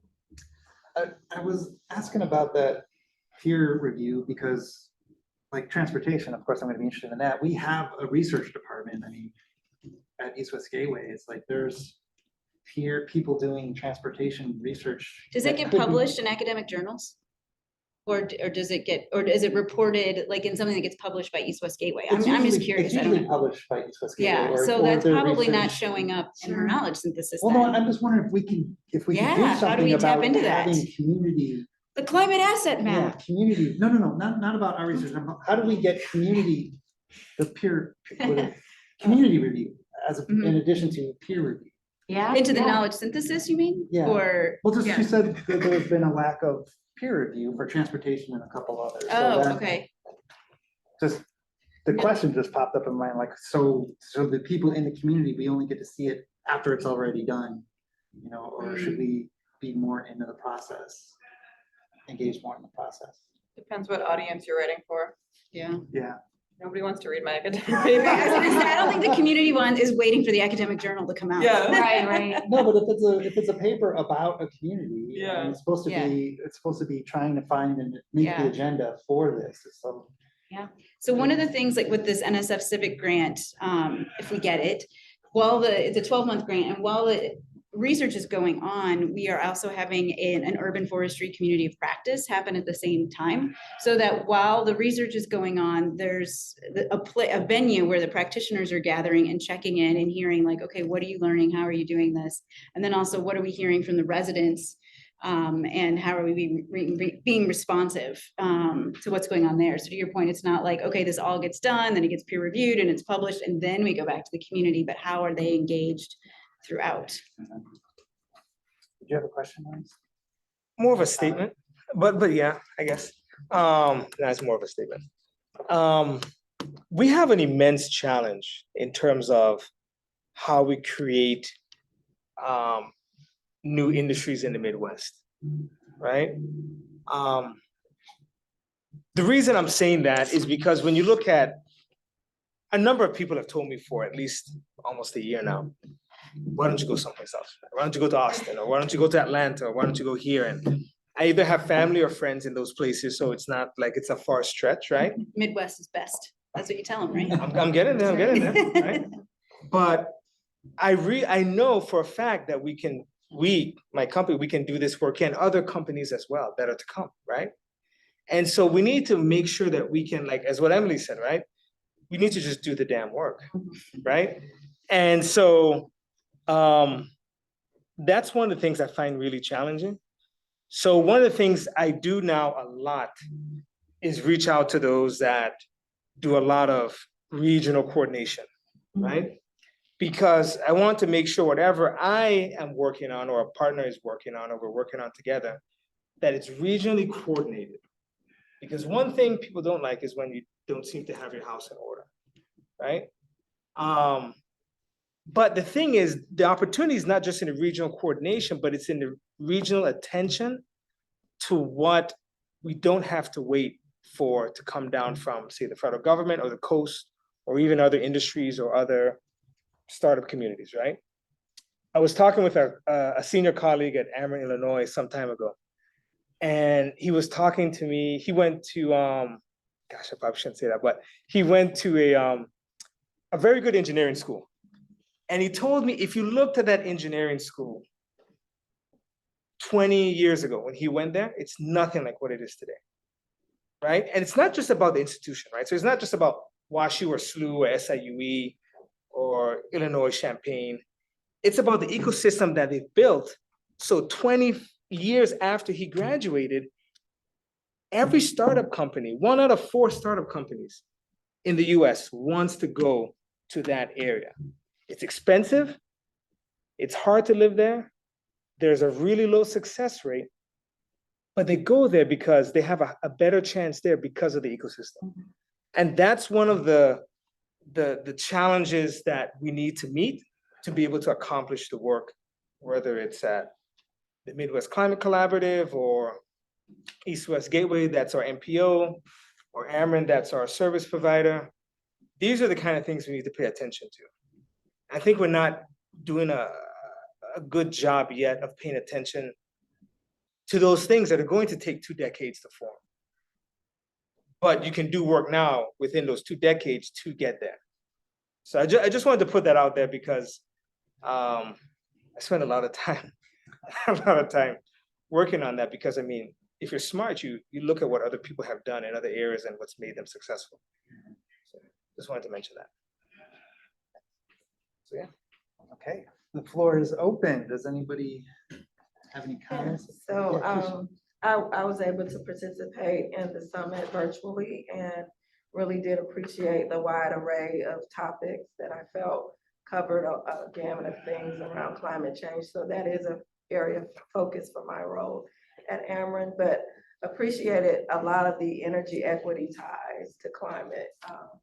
I was asking about that peer review because like transportation, of course, I'm gonna be interested in that. We have a research department. I mean, at East West Gateway, it's like there's people doing transportation research. Does that it get could be- published in academic journals? Or does it get, or is it reported like in something that gets published by East West Gateway? I'm It's just usually- curious. It's I don't usually know. published by East West Gateway. Yeah, or- so or that's their probably not research. showing up in her knowledge synthesis. Well, no, then. I'm just wondering if we can Yeah, do how do something we tap about into that? having community. The climate asset Yeah, map. community, no, not about our research. How do we get community, community review in addition to peer review? Yeah. Into the yeah. knowledge synthesis, you mean? Yeah. Or, Well, just, Yeah. you said that there's been a lack of peer review for transportation and a couple others. so oh, that okay. Just, the Yeah. question just popped up in my mind, like, so the people in the community, we only get to see it after it's already done, you know, or should we be more into the process? Engage more in the process? Depends what audience you're writing for. Yeah. Yeah. Nobody wants to read my academic I paper. was gonna say, I don't think the community one is waiting for the academic journal to come out. Yeah. Right. No, but if it's a paper about a community, Yeah. and it's supposed to be trying to find and make Yeah. the agenda for this, so. So one of the things like with this NSF Civic grant, if we get it, it's a 12-month grant, and while the research is going on, we are also having an urban forestry community of practice happen at the same time. So that while the research is going on, there's a venue where the practitioners are gathering and checking in and hearing like, okay, what are you learning? How are you doing this? And then also, what are we hearing from the residents? And how are we being responsive to what's going on there? So to your point, it's not like, okay, this all gets done, then it gets peer reviewed and it's published, and then we go back to the community, but how are they engaged throughout? Did you have a question, Lance? More of a statement, but yeah, I guess. That's more of a statement. We have an immense challenge in terms of how we create new industries in the Midwest, right? The reason I'm saying that is because when you look at, a number of people have told me for at least almost a year now, why don't you go someplace else? Why don't you go to Austin? Or why don't you go to Atlanta? Or why don't you go here? And I either have family or friends in those places, so it's not like it's a far stretch, right? Midwest is best. That's what you tell them, right? I'm getting there, I'm getting there, right? But I know for a fact that my company, we can do this work and other companies as well that are to come, right? And so we need to make sure that we can, like, as what Emily said, right? We need to just do the damn work, right? And so that's one of the things I find really challenging. So one of the things I do now a lot is reach out to those that do a lot of regional coordination, right? Because I want to make sure whatever I am working on or a partner is working on or we're working on together, that it's regionally coordinated. Because one thing people don't like is when you don't seem to have your house in order, right? But the thing is, the opportunity is not just in the regional coordination, but it's in the regional attention to what we don't have to wait for to come down from, say, the federal government or the coast, or even other industries or other startup communities, right? I was talking with a senior colleague at Ameren, Illinois some time ago. And he was talking to me, he went to, gosh, I probably shouldn't say that, but he went to a very good engineering school. And he told me, if you looked at that engineering school 20 years ago when he went there, it's nothing like what it is today, right? And it's not just about the institution, right? So it's not just about WashU or SLU or SIUE or Illinois Champaign. It's about the ecosystem that they've built. So 20 years after he graduated, every startup company, 1 out of 4 startup companies in the US wants to go to that area. It's expensive. It's hard to live there. There's a really low success rate, but they go there because they have a better chance there because of the ecosystem. And that's one of the challenges that we need to meet to be able to accomplish the work, whether it's at the Midwest Climate Collaborative or East-West Gateway, that's our MPO, or Ameren, that's our service provider. These are the kind of things we need to pay attention to. I think we're not doing a good job yet of paying attention to those things that are going to take 2 decades to form. But you can do work now within those 2 decades to get there. So I just wanted to put that out there because I spent a lot of time working on that, because I mean, if you're smart, you look at what other people have done in other areas and what's made them successful. So just wanted to mention that. So yeah. Okay, the floor is open. Does anybody have any comments? So, Yeah, please. I was able to participate in the summit virtually and really did appreciate the wide array of topics that I felt covered a gamut of things around climate change. So that is an area of focus for my role at Ameren, but appreciated a lot of the energy equity ties to climate,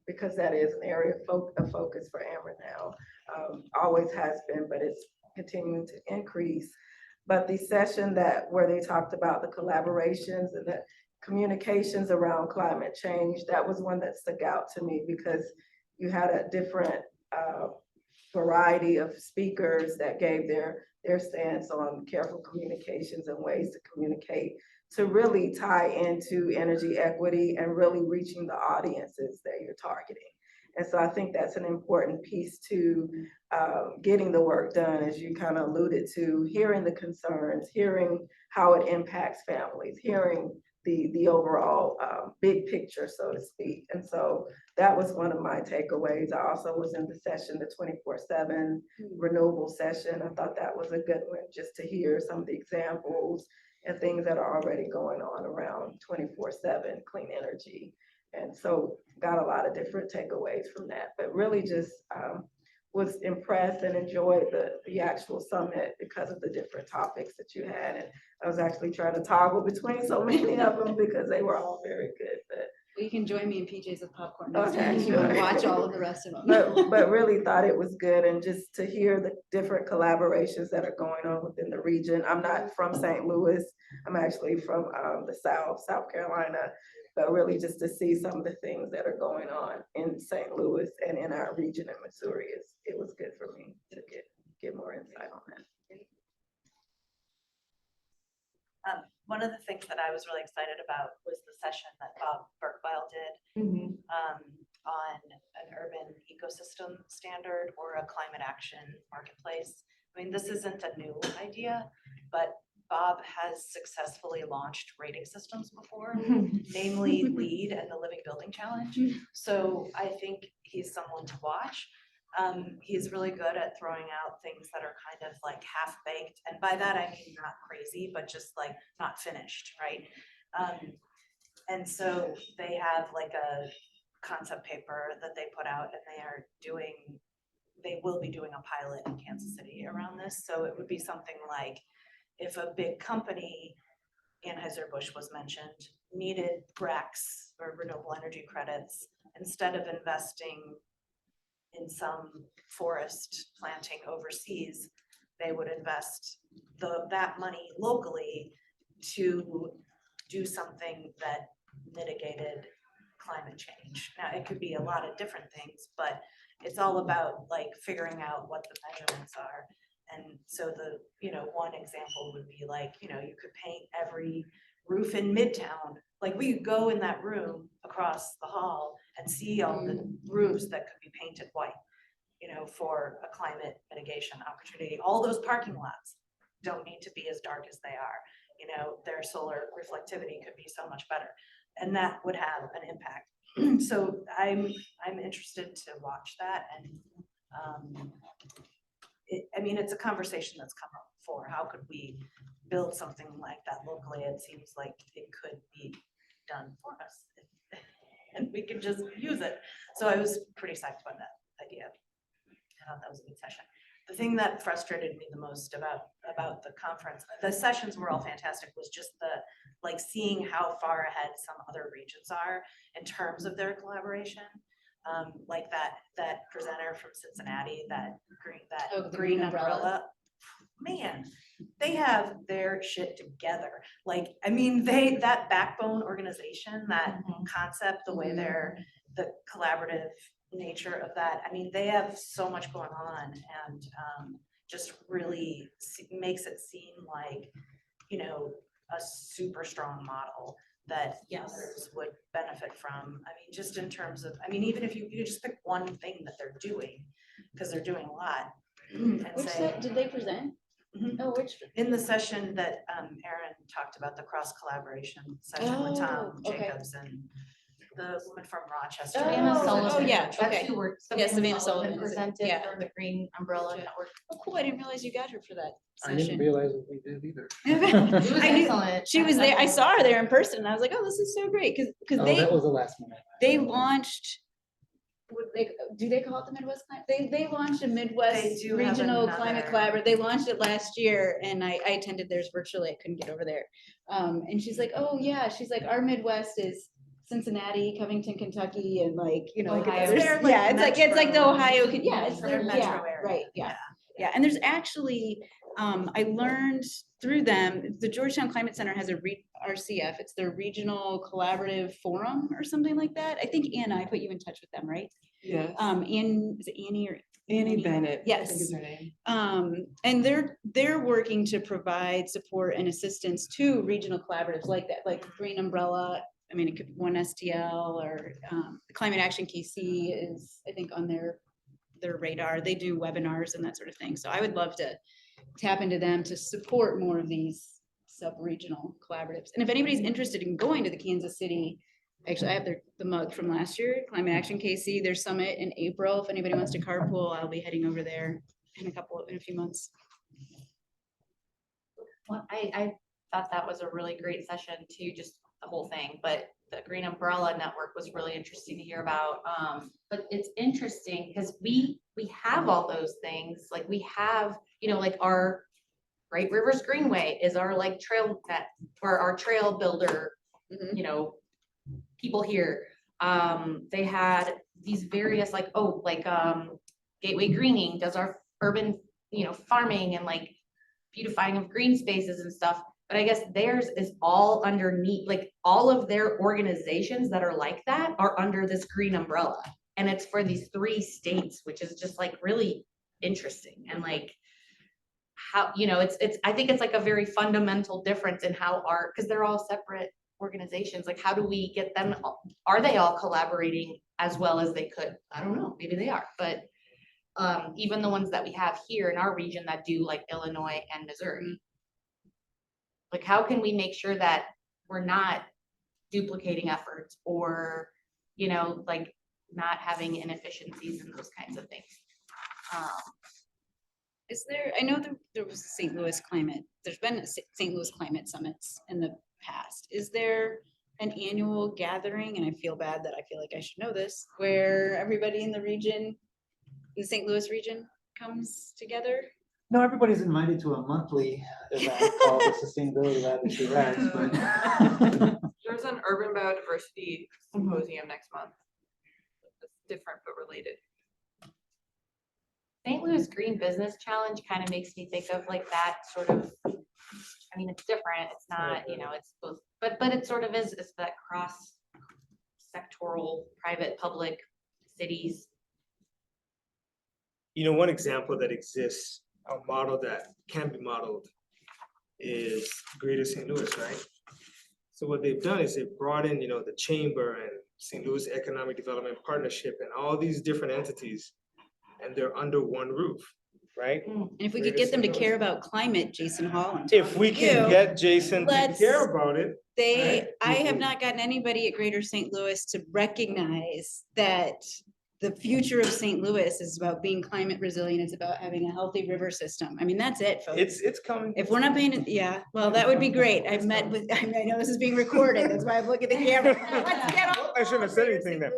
because that is an area of focus for Ameren now. Always has been, but it's continuing to increase. But the session where they talked about the collaborations and the communications around climate change, that was one that stuck out to me, because you had a different variety of speakers that gave their stance on careful communications and ways to communicate to really tie into energy equity and really reaching the audiences that you're targeting. And so I think that's an important piece to getting the work done, as you kind of alluded to, hearing the concerns, hearing how it impacts families, hearing the overall big picture, so to speak. And so that was one of my takeaways. I also was in the session, the 24/7 renewable session. I thought that was a good one, just to hear some of the examples and things that are already going on around 24/7 clean energy. And so got a lot of different takeaways from that, but really just was impressed and enjoyed the actual summit because of the different topics that you had. And I was actually trying to toggle between so many of them because they were all very good, but. Well, you can join me in PJs with popcorn next Okay, time if you want to sure. watch all of the rest of them. But really thought it was good, and just to hear the different collaborations that are going on within the region. I'm not from St. Louis. I'm actually from the South Carolina, but really just to see some of the things that are going on in St. Louis and in our region in Missouri, it was good for me to get more insight on that. one of the things that I was really excited about was the session that Bob Burkewell did on an urban ecosystem standard or a climate action marketplace. I mean, this isn't a new idea, but Bob has successfully launched rating systems before, namely LEED and the Living Building Challenge. So I think he's someone to watch. He's really good at throwing out things that are kind of like half-baked. And by that, I mean not crazy, but just like not finished, right? And so they have like a concept paper that they put out, and they will be doing a pilot in Kansas City around this. So it would be something like if a big company, Anheuser-Busch was mentioned, needed RECs or renewable energy credits, instead of investing in some forest planting overseas, they would invest that money locally to do something that mitigated climate change. Now, it could be a lot of different things, but it's all about like figuring out what the measurements are. And so one example would be like, you could paint every roof in Midtown. Like we could go in that room across the hall and see all the roofs that could be painted white, for a climate mitigation opportunity. All those parking lots don't need to be as dark as they are. Their solar reflectivity could be so much better, and that would have an impact. So I'm interested to watch that, and it's a conversation that's come up before. How could we build something like that locally? It seems like it could be done for us, and we could just use it. So I was pretty psyched about that idea. I thought that was a good session. The thing that frustrated me the most about the conference, the sessions were all fantastic, was just seeing how far ahead some other regions are in terms of their collaboration. Like that presenter from Cincinnati, that green umbrella. Man, they have their shit together. That backbone organization, that concept, the way the collaborative nature of that. They have so much going on, and just really makes it seem like, a super strong model that others would benefit from. Just in terms of, even if you just pick one thing that they're doing, because they're doing a lot. Did they present? Oh, In the session that Erin talked about, the cross collaboration session with Tom Jacobs and the woman from Rochester. Savannah Sullivan. yeah, That's okay. who works. Yeah, Savannah Sullivan Presented yeah. for the Green Umbrella Network. Oh, cool, I didn't realize you got her for that I didn't session. realize what we did either. It was I knew- excellent. She was there, I saw her there in person, and I was like, oh, this is so great, because Oh, they that was the last minute. they launched, do they call it the Midwest Climate? They launched a Midwest They do have Regional Climate another- Collaborative. They launched it last year, and I attended theirs virtually. I couldn't get over there. And she's like, oh yeah, she's like, our Midwest is Cincinnati, Covington, Kentucky, and Ohio. it's like the Ohio, it's Their metro area. right, yeah. And there's actually, I learned through them, the Georgetown Climate Center has a RCF, it's their Regional Collaborative Forum or something like that. I think Anna, I put you in touch with them, right? Yes. Is it Annie or? Annie Bennett. I Yes. think is her name. And they're working to provide support and assistance to regional collaboratives like that, like Green Umbrella. It could be One STL or Climate Action KC is, I think, on their radar. They do webinars and that sort of thing. So I would love to tap into them to support more of these sub-regional collaboratives. And if anybody's interested in going to the Kansas City, actually, I have the mug from last year, Climate Action KC, their summit in April. If anybody wants to carpool, I'll be heading over there in a few months. Well, I thought that was a really great session too, just the whole thing, but the Green Umbrella Network was really interesting to hear about. But it's interesting because we have all those things, like we have, like our Great Rivers Greenway is our trail net or our trail builder, people here. They had these various Gateway Greening does our urban, farming and beautifying of green spaces and stuff. But I guess theirs is all underneath, all of their organizations that are like that are under this green umbrella. And it's for these 3 states, which is just really interesting. And how, you know, I think it's like a very fundamental difference in how our, because they're all separate organizations, like how do we get them, are they all collaborating as well as they could? I don't know, maybe they are, but even the ones that we have here in our region that do like Illinois and Missouri. Like, how can we make sure that we're not duplicating efforts or, you know, like not having inefficiencies and those kinds of things? Is there, I know there was St. Louis climate, there's been St. Louis climate summits in the past. Is there an annual gathering, and I feel bad that I feel like I should know this, where everybody in the region, the St. Louis region comes together? No, everybody's invited to a monthly event called the Sustainability Lab at Rex, but. There's an urban biodiversity symposium next month. It's different but related. St. Louis Green Business Challenge kind of makes me think of like that sort of, I mean, it's different, it's not, you know, it's both, but it sort of is, it's that cross sectoral, private, public, cities. You know, one example that exists, a model that can be modeled is Greater St. Louis, right? So what they've done is they've brought in, you know, the Chamber and St. Louis Economic Development Partnership and all these different entities, and they're under one roof, right? And if we could get them to care about climate, Jason Hall. I'm If talking we to can you, get Jason to let's- care about it. They, Right. I have not gotten anybody at Greater St. Louis to recognize that the future of St. Louis is about being climate resilient. It's about having a healthy river system. I mean, that's it, folks. It's coming. If we're not paying, yeah, well, that would be great. I've met with, I know this is being recorded. That's why I'm looking at the camera. Let's get all I shouldn't have said Greater anything St. there.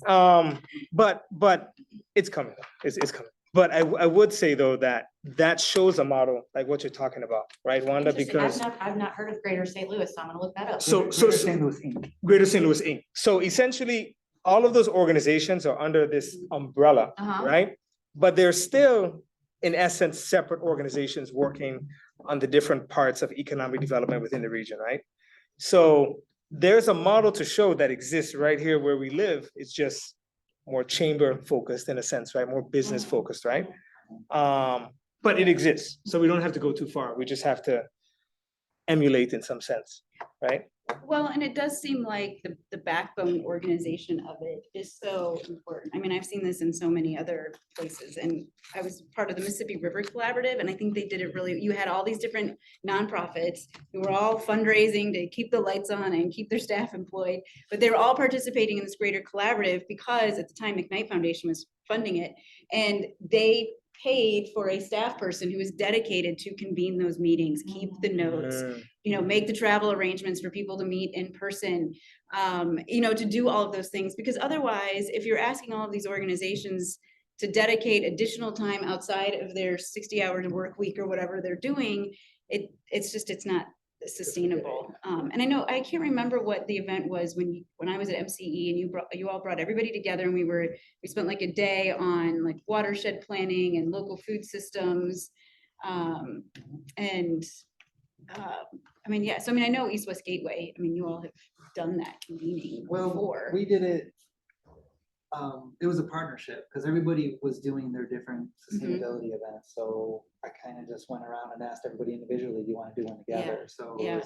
Louis. But it's coming, it's coming. But I would say though, that shows a model like what you're talking about, right, Wanda? Interesting. Because I've not heard of Greater St. Louis, so I'm gonna look that up. so Greater St. Louis Inc. Greater St. Louis Inc. So essentially, all of those organizations are under this umbrella, Uh-huh. right? But they're still, in essence, separate organizations working on the different parts of economic development within the region, right? So there's a model to show that exists right here where we live. It's just more chamber focused in a sense, right? More business focused, right? But it exists, so we don't have to go too far. We just have to emulate in some sense, right? Well, and it does seem like the backbone organization of it is so important. I mean, I've seen this in so many other places, and I was part of the Mississippi River Collaborative, and I think they did it really, you had all these different nonprofits who were all fundraising to keep the lights on and keep their staff employed, but they were all participating in this greater collaborative because at the time McKnight Foundation was funding it, and they paid for a staff person who was dedicated to convene those meetings, keep the notes, you know, make the travel arrangements for people to meet in person, you know, to do all of those things. Because otherwise, if you're asking all of these organizations to dedicate additional time outside of their 60-hour work week or whatever they're doing, it's not sustainable. And I know, I can't remember what the event was when I was at MCE and you all brought everybody together and we spent like a day on like watershed planning and local food systems. I mean, yeah, so I mean, I know East West Gateway, I mean, you all have done that convening Well, before. we did it. It was a partnership because everybody was doing their different sustainability events. So I kind of just went around and asked everybody individually, do you want to do one together? So yeah.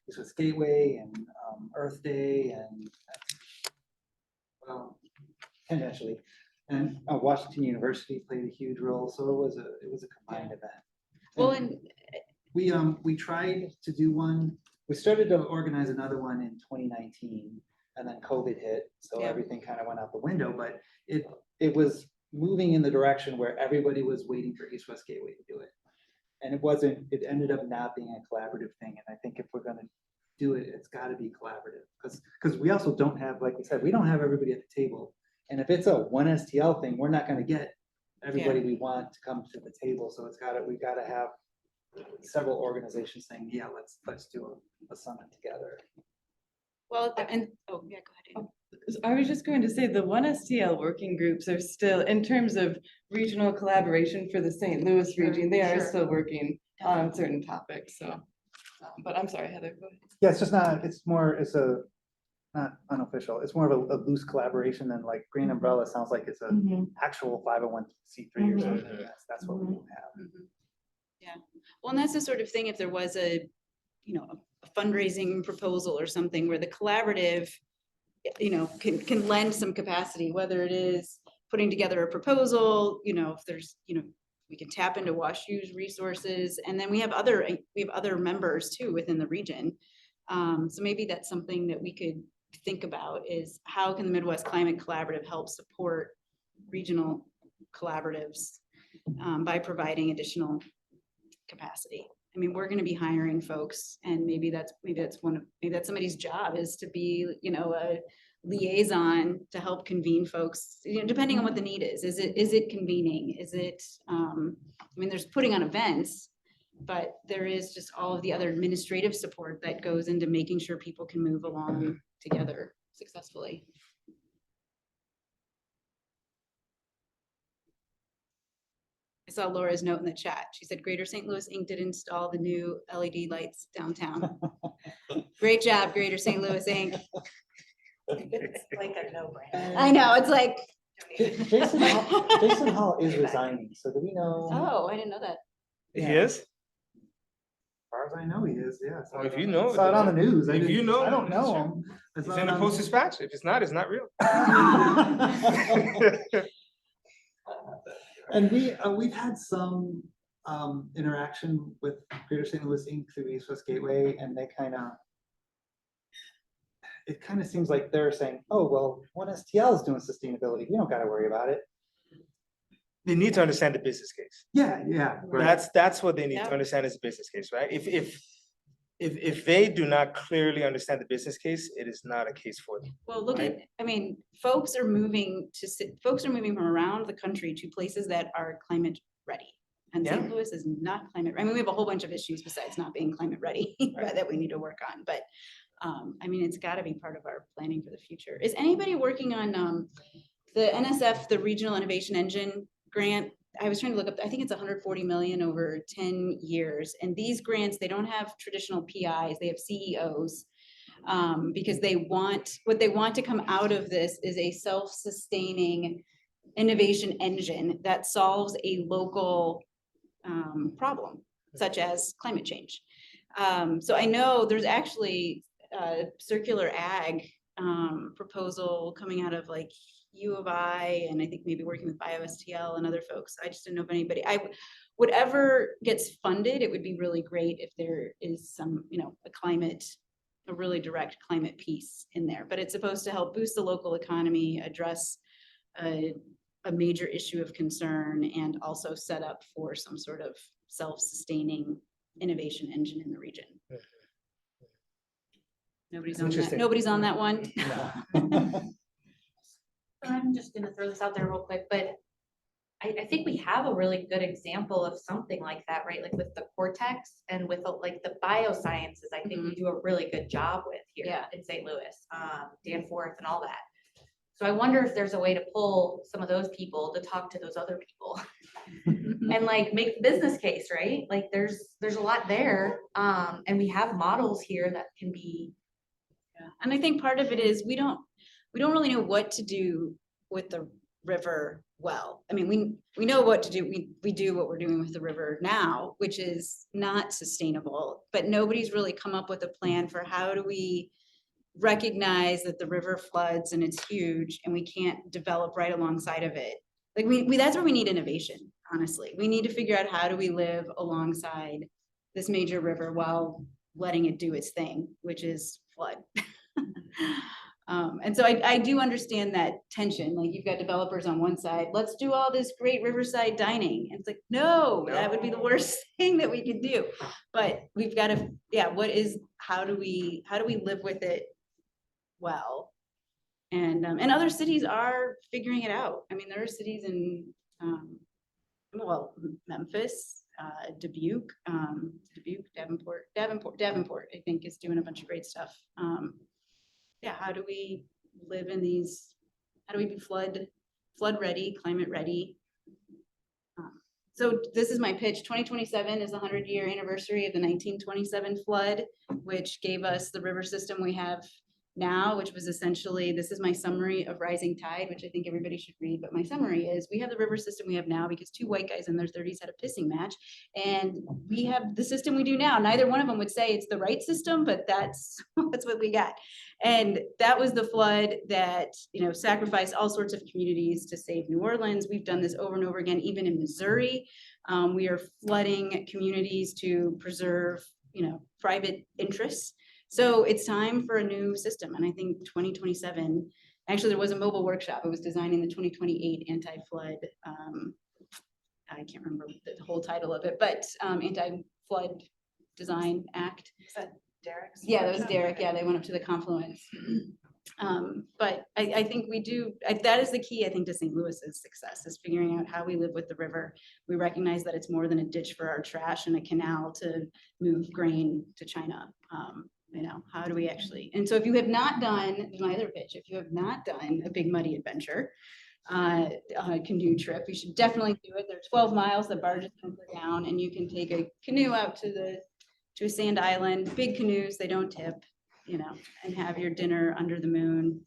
it was Gateway and Earth Day and tangentially, and Washington University played a huge role. So it was a combined event. Well, And and we tried to do one. We started to organize another one in 2019, and then COVID hit, so Yeah. everything kind of went out the window. But it was moving in the direction where everybody was waiting for East West Gateway to do it, and it wasn't. It ended up not being a collaborative thing. And I think if we're going to do it, it's got to be collaborative because we also don't have, like we said, we don't have everybody at the table. And if it's a one STL thing, we're not going to get everybody we want to come to the table. So we got to have several organizations saying, yeah, let's do a summit together. well, and, oh, yeah, go ahead. I was just going to say, the one STL working groups are still, in terms of regional collaboration for the St. Louis region, they are Sure. still working on certain topics, so. But I'm sorry, Heather, go ahead. Yeah, it's just not unofficial. It's more of a loose collaboration than like Green Umbrella sounds like it's an actual 501c3 or something. That's what we have. Well, and that's the sort of thing, if there was a, a fundraising proposal or something where the collaborative, can lend some capacity, whether it is putting together a proposal, if there's, we can tap into WashU's resources, and then we have other members too within the region. So maybe that's something that we could think about, is how can the Midwest Climate Collaborative help support regional collaboratives by providing additional capacity. I mean, we're gonna be hiring folks, and maybe that's somebody's job, is to be, a liaison to help convene folks, depending on what the need is. Is it convening? Is it, there's putting on events, but there is just all of the other administrative support that goes into making sure people can move along together successfully. I saw Laura's note in the chat. She said Greater St. Louis Inc. did install the new LED lights downtown. Great job, Greater St. Louis Inc. It's like a no-brainer. I know, it's like. Jason Hall is resigning, so do we know? Oh, I didn't know that. He Yeah. is? As far as I know, he is, yeah. Well, if you know. Saw it on the news. If you know. I don't know him. I It's saw in it the on- Post-Dispatch. If it's not, it's not real. And we've had some interaction with Greater St. Louis Inc. through East West Gateway, and it kind of seems like they're saying, oh, well, 1STL is doing sustainability. We don't gotta worry about it. They need to understand the business case. Yeah, right. That's what they need to Yeah. understand is the business case, right? If they do not clearly understand the business case, it is not a case for them. Well, look at, folks are moving from around the country to places that are climate ready. And St. Yeah. Louis is not climate, we have a whole bunch of issues besides not being climate ready that we need to work on, but it's gotta be part of our planning for the future. Is anybody working on the NSF, the Regional Innovation Engine grant? I was trying to look up, I think it's 140 million over 10 years. And these grants, they don't have traditional PIs, they have CEOs. Because what they want to come out of this is a self-sustaining innovation engine that solves a local problem, such as climate change. So I know there's actually a circular ag proposal coming out of like U of I, and I think maybe working with BioSTL and other folks. I just didn't know if anybody, whatever gets funded, it would be really great if there is some, a really direct climate piece in there. But it's supposed to help boost the local economy, address a major issue of concern, and also set up for some sort of self-sustaining innovation engine in the region. Nobody's on that. Interesting. Nobody's on that one. I'm just gonna throw this out there real quick, but I think we have a really good example of something like that, right? Like with the Cortex and with like the biosciences, I think we do a really good job with here Yeah. in St. Louis, Danforth and all that. So I wonder if there's a way to pull some of those people to talk to those other people and like make the business case, right? Like there's a lot there. And we have models here that can be. Yeah. And I think part of it is we don't really know what to do with the river well. I mean, we know what to do. We do what we're doing with the river now, which is not sustainable, but nobody's really come up with a plan for how do we recognize that the river floods and it's huge and we can't develop right alongside of it. Like that's where we need innovation, honestly. We need to figure out how do we live alongside this major river while letting it do its thing, which is flood. And so I do understand that tension. Like you've got developers on one side, let's do all this great riverside dining. And it's like, no, that would be the worst thing that we could do. But we've got to, how do we live with it well? And other cities are figuring it out. I mean, there are cities in, Memphis, Dubuque, Davenport, I think is doing a bunch of great stuff. How do we live in these, how do we be flood ready, climate ready? So this is my pitch. 2027 is the 100-year anniversary of the 1927 flood, which gave us the river system we have now, which was essentially, this is my summary of Rising Tide, which I think everybody should read, but my summary is, we have the river system we have now because two white guys in their thirties had a pissing match. And we have the system we do now. Neither one of them would say it's the right system, but that's, that's what we got. And that was the flood that, you know, sacrificed all sorts of communities to save New Orleans. We've done this over and over again, even in Missouri. We are flooding communities to preserve, you know, private interests. So it's time for a new system. And I think 2027, actually, there was a mobile workshop. It was designing the 2028 anti-flood. I can't remember the whole title of it, but Anti-Flood Design Act. Is that Derek's? Yeah, that was workshop? Derek. Yeah, they went up to the confluence. But I think we do, that is the key, I think, to St. Louis's success, is figuring out how we live with the river. We recognize that it's more than a ditch for our trash and a canal to move grain to China. You know, how do we actually, and so if you have not done, my other pitch, if you have not done a Big Muddy Adventure, canoe trip, you should definitely do it. They're 12 miles, the barges come down, and you can take a canoe out to a sand island, big canoes, they don't tip, you know, and have your dinner under the moon,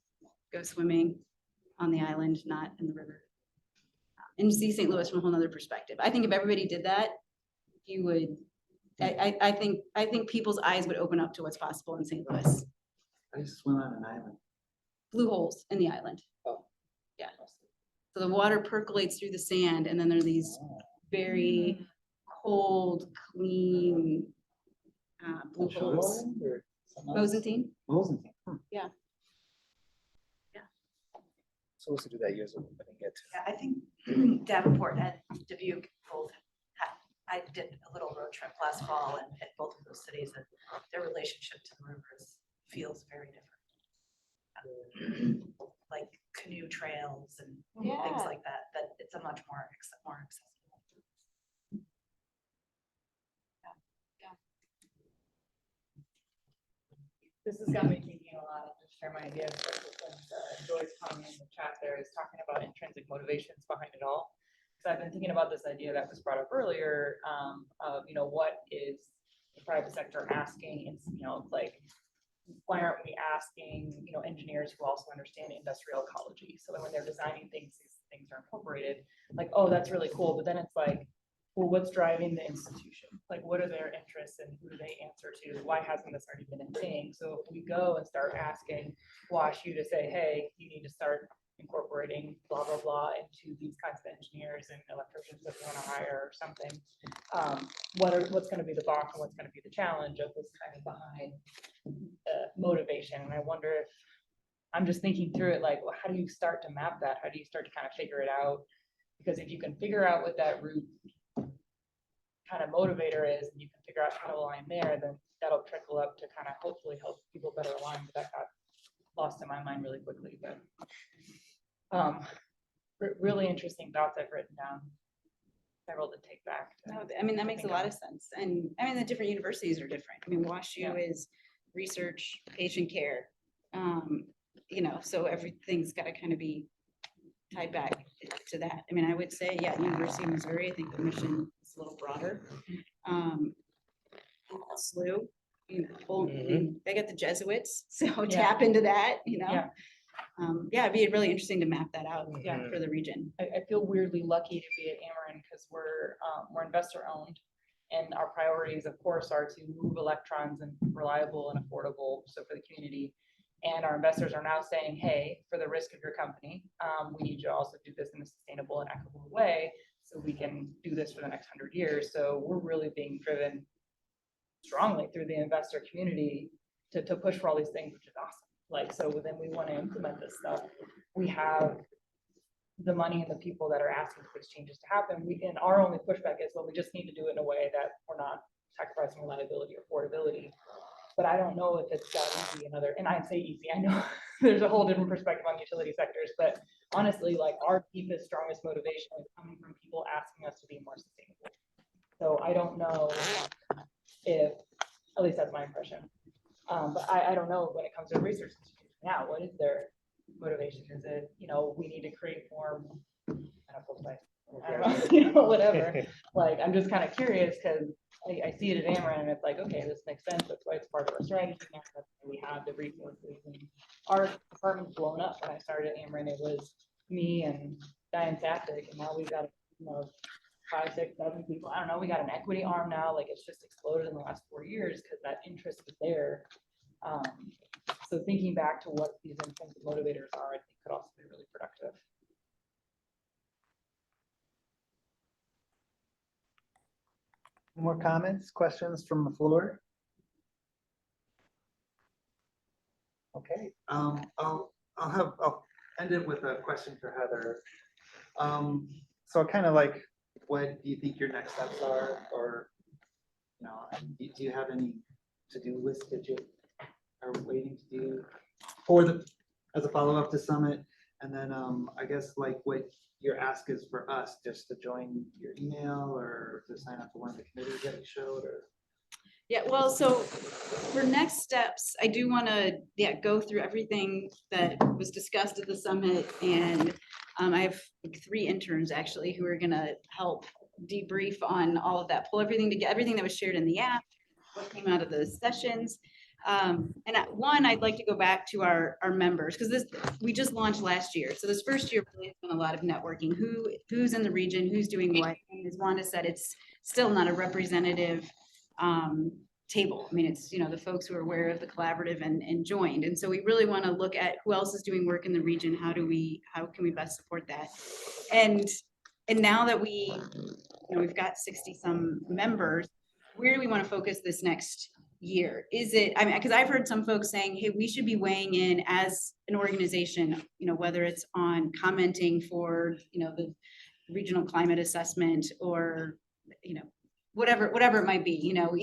go swimming on the island, not in the river. And see St. Louis from a whole nother perspective. I think if everybody did that, you would, I think people's eyes would open up to what's possible in St. Louis. I just swim on an island. Blue holes in the island. Oh. Yeah. So the water percolates through the sand, and then there are these very cold, clean blue holes. Mosentine? Mosentine. Yeah. Supposed to do that years ago, but I didn't get to. Yeah, I think Davenport and Dubuque both had, I did a little road trip last fall and at both of those cities, and their relationship to the rivers feels very different. Like canoe trails and things like that, that it's a much more accessible. This has got me thinking a lot, I'll just share my idea. Joyce coming in the chat there is talking about intrinsic motivations behind it all. So I've been thinking about this idea that was brought up earlier, of, you know, what is the private sector asking, and, you know, like, why aren't we asking, you know, engineers who also understand industrial ecology? So that when they're designing things, these things are incorporated, like, oh, that's really cool. But then it's like, well, what's driving the institution? Like, what are their interests and who do they answer to? Why hasn't this already been a thing? So if we go and start asking WashU to say, hey, you need to start incorporating blah, blah, blah into these kinds of engineers and electricians that we want to hire or something, what's going to be the box and what's going to be the challenge of this kind of behind motivation? And I wonder if, I'm just thinking through it, like, well, how do you start to map that? How do you start to kind of figure it out? Because if you can figure out what that root kind of motivator is, and you can figure out how to align there, then that'll trickle up to kind of hopefully help people better align. But that got lost in my mind really quickly. But really interesting thoughts I've written down, several to take back. No, I mean, that makes a lot of sense. And I mean, the different universities are different. I mean, WashU is research, patient care. You know, so everything's got to kind of be tied back to that. I mean, I would say, yeah, University of Missouri, I think the mission is a little broader. SLU, you know, they got the Jesuits, so tap into that, you know. Yeah, it'd be really interesting to map that out for the region. I feel weirdly lucky to be at Ameren because we're investor owned, and our priorities, of course, are to move electrons and reliable and affordable, so for the community. And our investors are now saying, hey, for the risk of your company, we need you to also do this in a sustainable and equitable way so we can do this for the next 100 years. So we're really being driven strongly through the investor community to push for all these things, which is awesome. Like, so then we want to implement this stuff. We have the money and the people that are asking for these changes to happen. And our only pushback is, well, we just need to do it in a way that we're not sacrificing reliability or affordability. But I don't know if it's that easy. And I say easy, I know there's a whole different perspective on utility sectors, but honestly, like, our deepest, strongest motivation is coming from people asking us to be more sustainable. So I don't know if, at least that's my impression. But I don't know when it comes to research institutions now, what is their motivation? Is it, you know, we need to create more, I don't know, I don't know, you know, whatever. Like, I'm just kind of curious, because I see it at Ameren, and it's like, okay, this makes sense, that's why it's part of our strategy, now, that's why we have the resources, and our department's blown up. When I started at Ameren, it was me and Diane Safdie, and now we've got, you know, 5, 6, 7 people, I don't know, we got an equity arm now, like, it's just exploded in the last 4 years, because that interest is there. So thinking back to what these intrinsic motivators are, I think could also be really productive. More comments, questions from the floor? Okay, I'll end it with a question for Heather. So kind of like, what do you think your next steps are, or, you know, do you have any to-do list that you are waiting to do for as a follow-up to Summit? And then, I guess like what your ask is for us, just to join your email or to sign up for one of the committees that you showed, or? Yeah, well, so for next steps, I do want to, go through everything that was discussed at the summit. And I have like 3 interns actually who are gonna help debrief on all of that, pull everything together, everything that was shared in the app, what came out of those sessions. I'd like to go back to our members, because we just launched last year. So this first year really has been a lot of networking, who's in the region, who's doing what. And as Wanda said, it's still not a representative table. I mean, it's, you know, the folks who are aware of the collaborative and joined. And so we really want to look at who else is doing work in the region. How can we best support that? And now that we've got 60 some members, where do we want to focus this next year? Is it, I mean, because I've heard some folks saying, hey, we should be weighing in as an organization, you know, whether it's on commenting for, you know, the regional climate assessment, or, you know, whatever it might be, you know,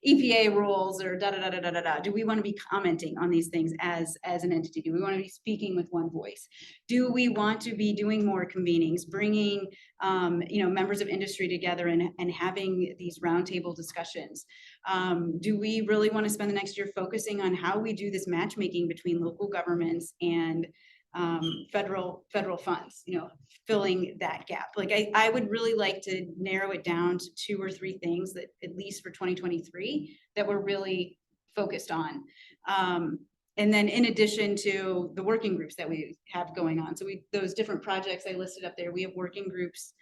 EPA rules, or da da da da da da da. Do we want to be commenting on these things as an entity? Do we want to be speaking with one voice? Do we want to be doing more convenings, bringing you know, members of industry together and having these roundtable discussions? Do we really want to spend the next year focusing on how we do this matchmaking between local governments and federal funds, you know, filling that gap? Like, I would really like to narrow it down to 2 or 3 things that, at least for 2023, that we're really focused on. And then in addition to the working groups that we have going on. So those different projects I listed up there, we have working groups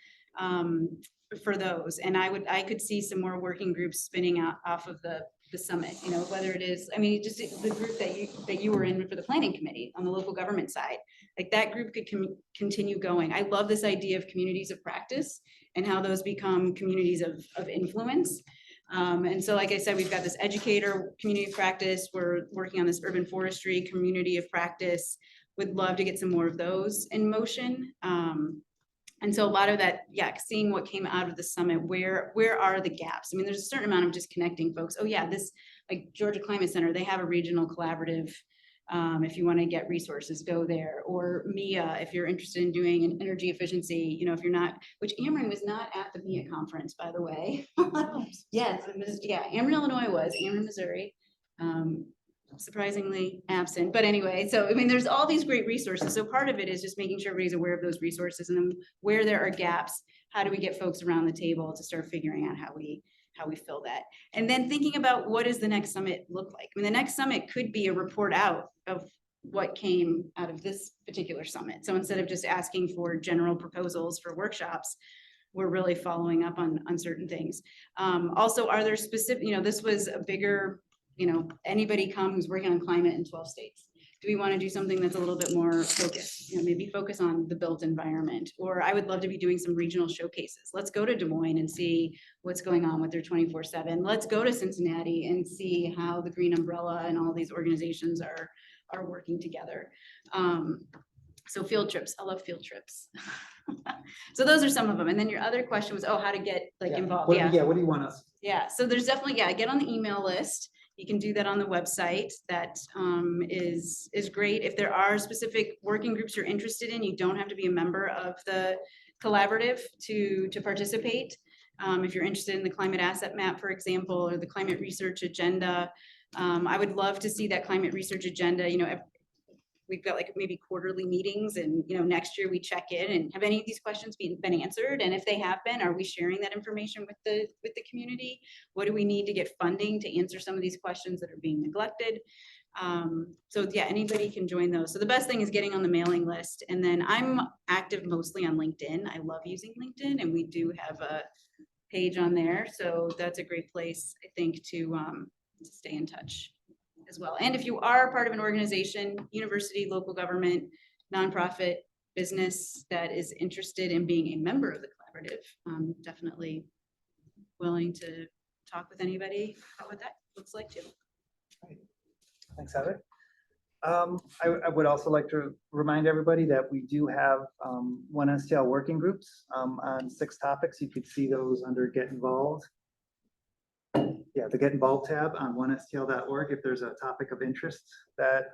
for those. And I could see some more working groups spinning out off of the summit, you know, whether it is, I mean, just the group that you were in for the planning committee on the local government side, like that group could continue going. I love this idea of communities of practice and how those become communities of influence. And so, like I said, we've got this educator community of practice. We're working on this urban forestry community of practice. Would love to get some more of those in motion. And so a lot of that, seeing what came out of the summit, where are the gaps? I mean, there's a certain amount of just connecting folks. Oh yeah, this, like Georgia Climate Center, they have a regional collaborative. If you want to get resources, go there. Or MIA, if you're interested in doing an energy efficiency, you know, if you're not, which Ameren was not at the MIA conference, by the way. Yes, Ameren, Illinois was, Ameren, Missouri. Surprisingly absent, but anyway, so I mean, there's all these great resources. So part of it is just making sure everybody's aware of those resources, and then where there are gaps, how do we get folks around the table to start figuring out how we fill that? And then thinking about, what does the next summit look like? I mean, the next summit could be a report out of what came out of this particular summit. So instead of just asking for general proposals for workshops, we're really following up on certain things. Also, are there specific, you know, this was a bigger, you know, anybody come who's working on climate in 12 states. Do we want to do something that's a little bit more focused? You know, maybe focus on the built environment. Or I would love to be doing some regional showcases. Let's go to Des Moines and see what's going on with their 24/7. Let's go to Cincinnati and see how the Green Umbrella and all these organizations are working together. So field trips, I love field trips. So those are some of them. And then your other question was, how to get involved. What do you want us? Yeah, so there's definitely, get on the email list. You can do that on the website. That is great. If there are specific working groups you're interested in, you don't have to be a member of the collaborative to participate. If you're interested in the climate asset map, for example, or the climate research agenda, I would love to see that climate research agenda, you know, we've got like maybe quarterly meetings and, you know, next year we check in and have any of these questions been answered? And if they have been, are we sharing that information with the community? What do we need to get funding to answer some of these questions that are being neglected? So yeah, anybody can join those. So the best thing is getting on the mailing list. And then I'm active mostly on LinkedIn. I love using LinkedIn and we do have a page on there. So that's a great place, I think, to stay in touch as well. And if you are part of an organization, university, local government, nonprofit, business that is interested in being a member of the collaborative, definitely willing to talk with anybody about what that looks like too. Thanks, Heather. I would also like to remind everybody that we do have one STL working groups on 6 topics. You could see those under Get Involved. Yeah, the Get Involved tab on onestl.org. If there's a topic of interest that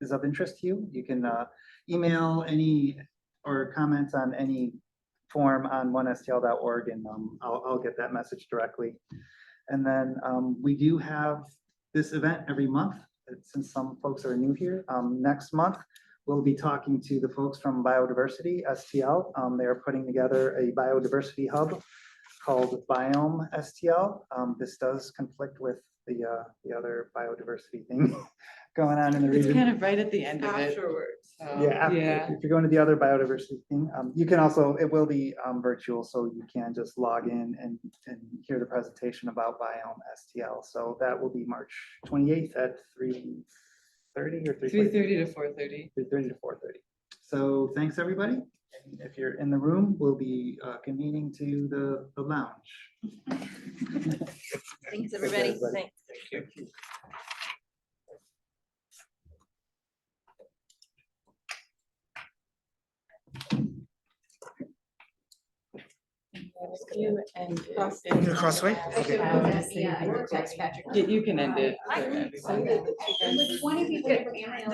is of interest to you, you can email any or comment on any form on onestl.org, and I'll get that message directly. And then we do have this event every month, since some folks are new here. Next month, we'll be talking to the folks from Biodiversity STL. They are putting together a biodiversity hub called Biome STL. This does conflict with the other biodiversity thing going on in the It's region. kind of right at the end of it. Afterwards. Yeah, if you're going to the other biodiversity thing, you can also, it will be virtual, so you can just log in and hear the presentation about Biome STL. So that will be March 28th at 3:30 or 3:30 to 4:30. 3:30 to 4:30. So thanks, everybody. And if you're in the room, we'll be convening to the lounge. Thanks, everybody. Thanks. Thank you. You end In the crossway? Okay. Yeah, I will text Patrick. You can end it. With 20 people from Amarillo.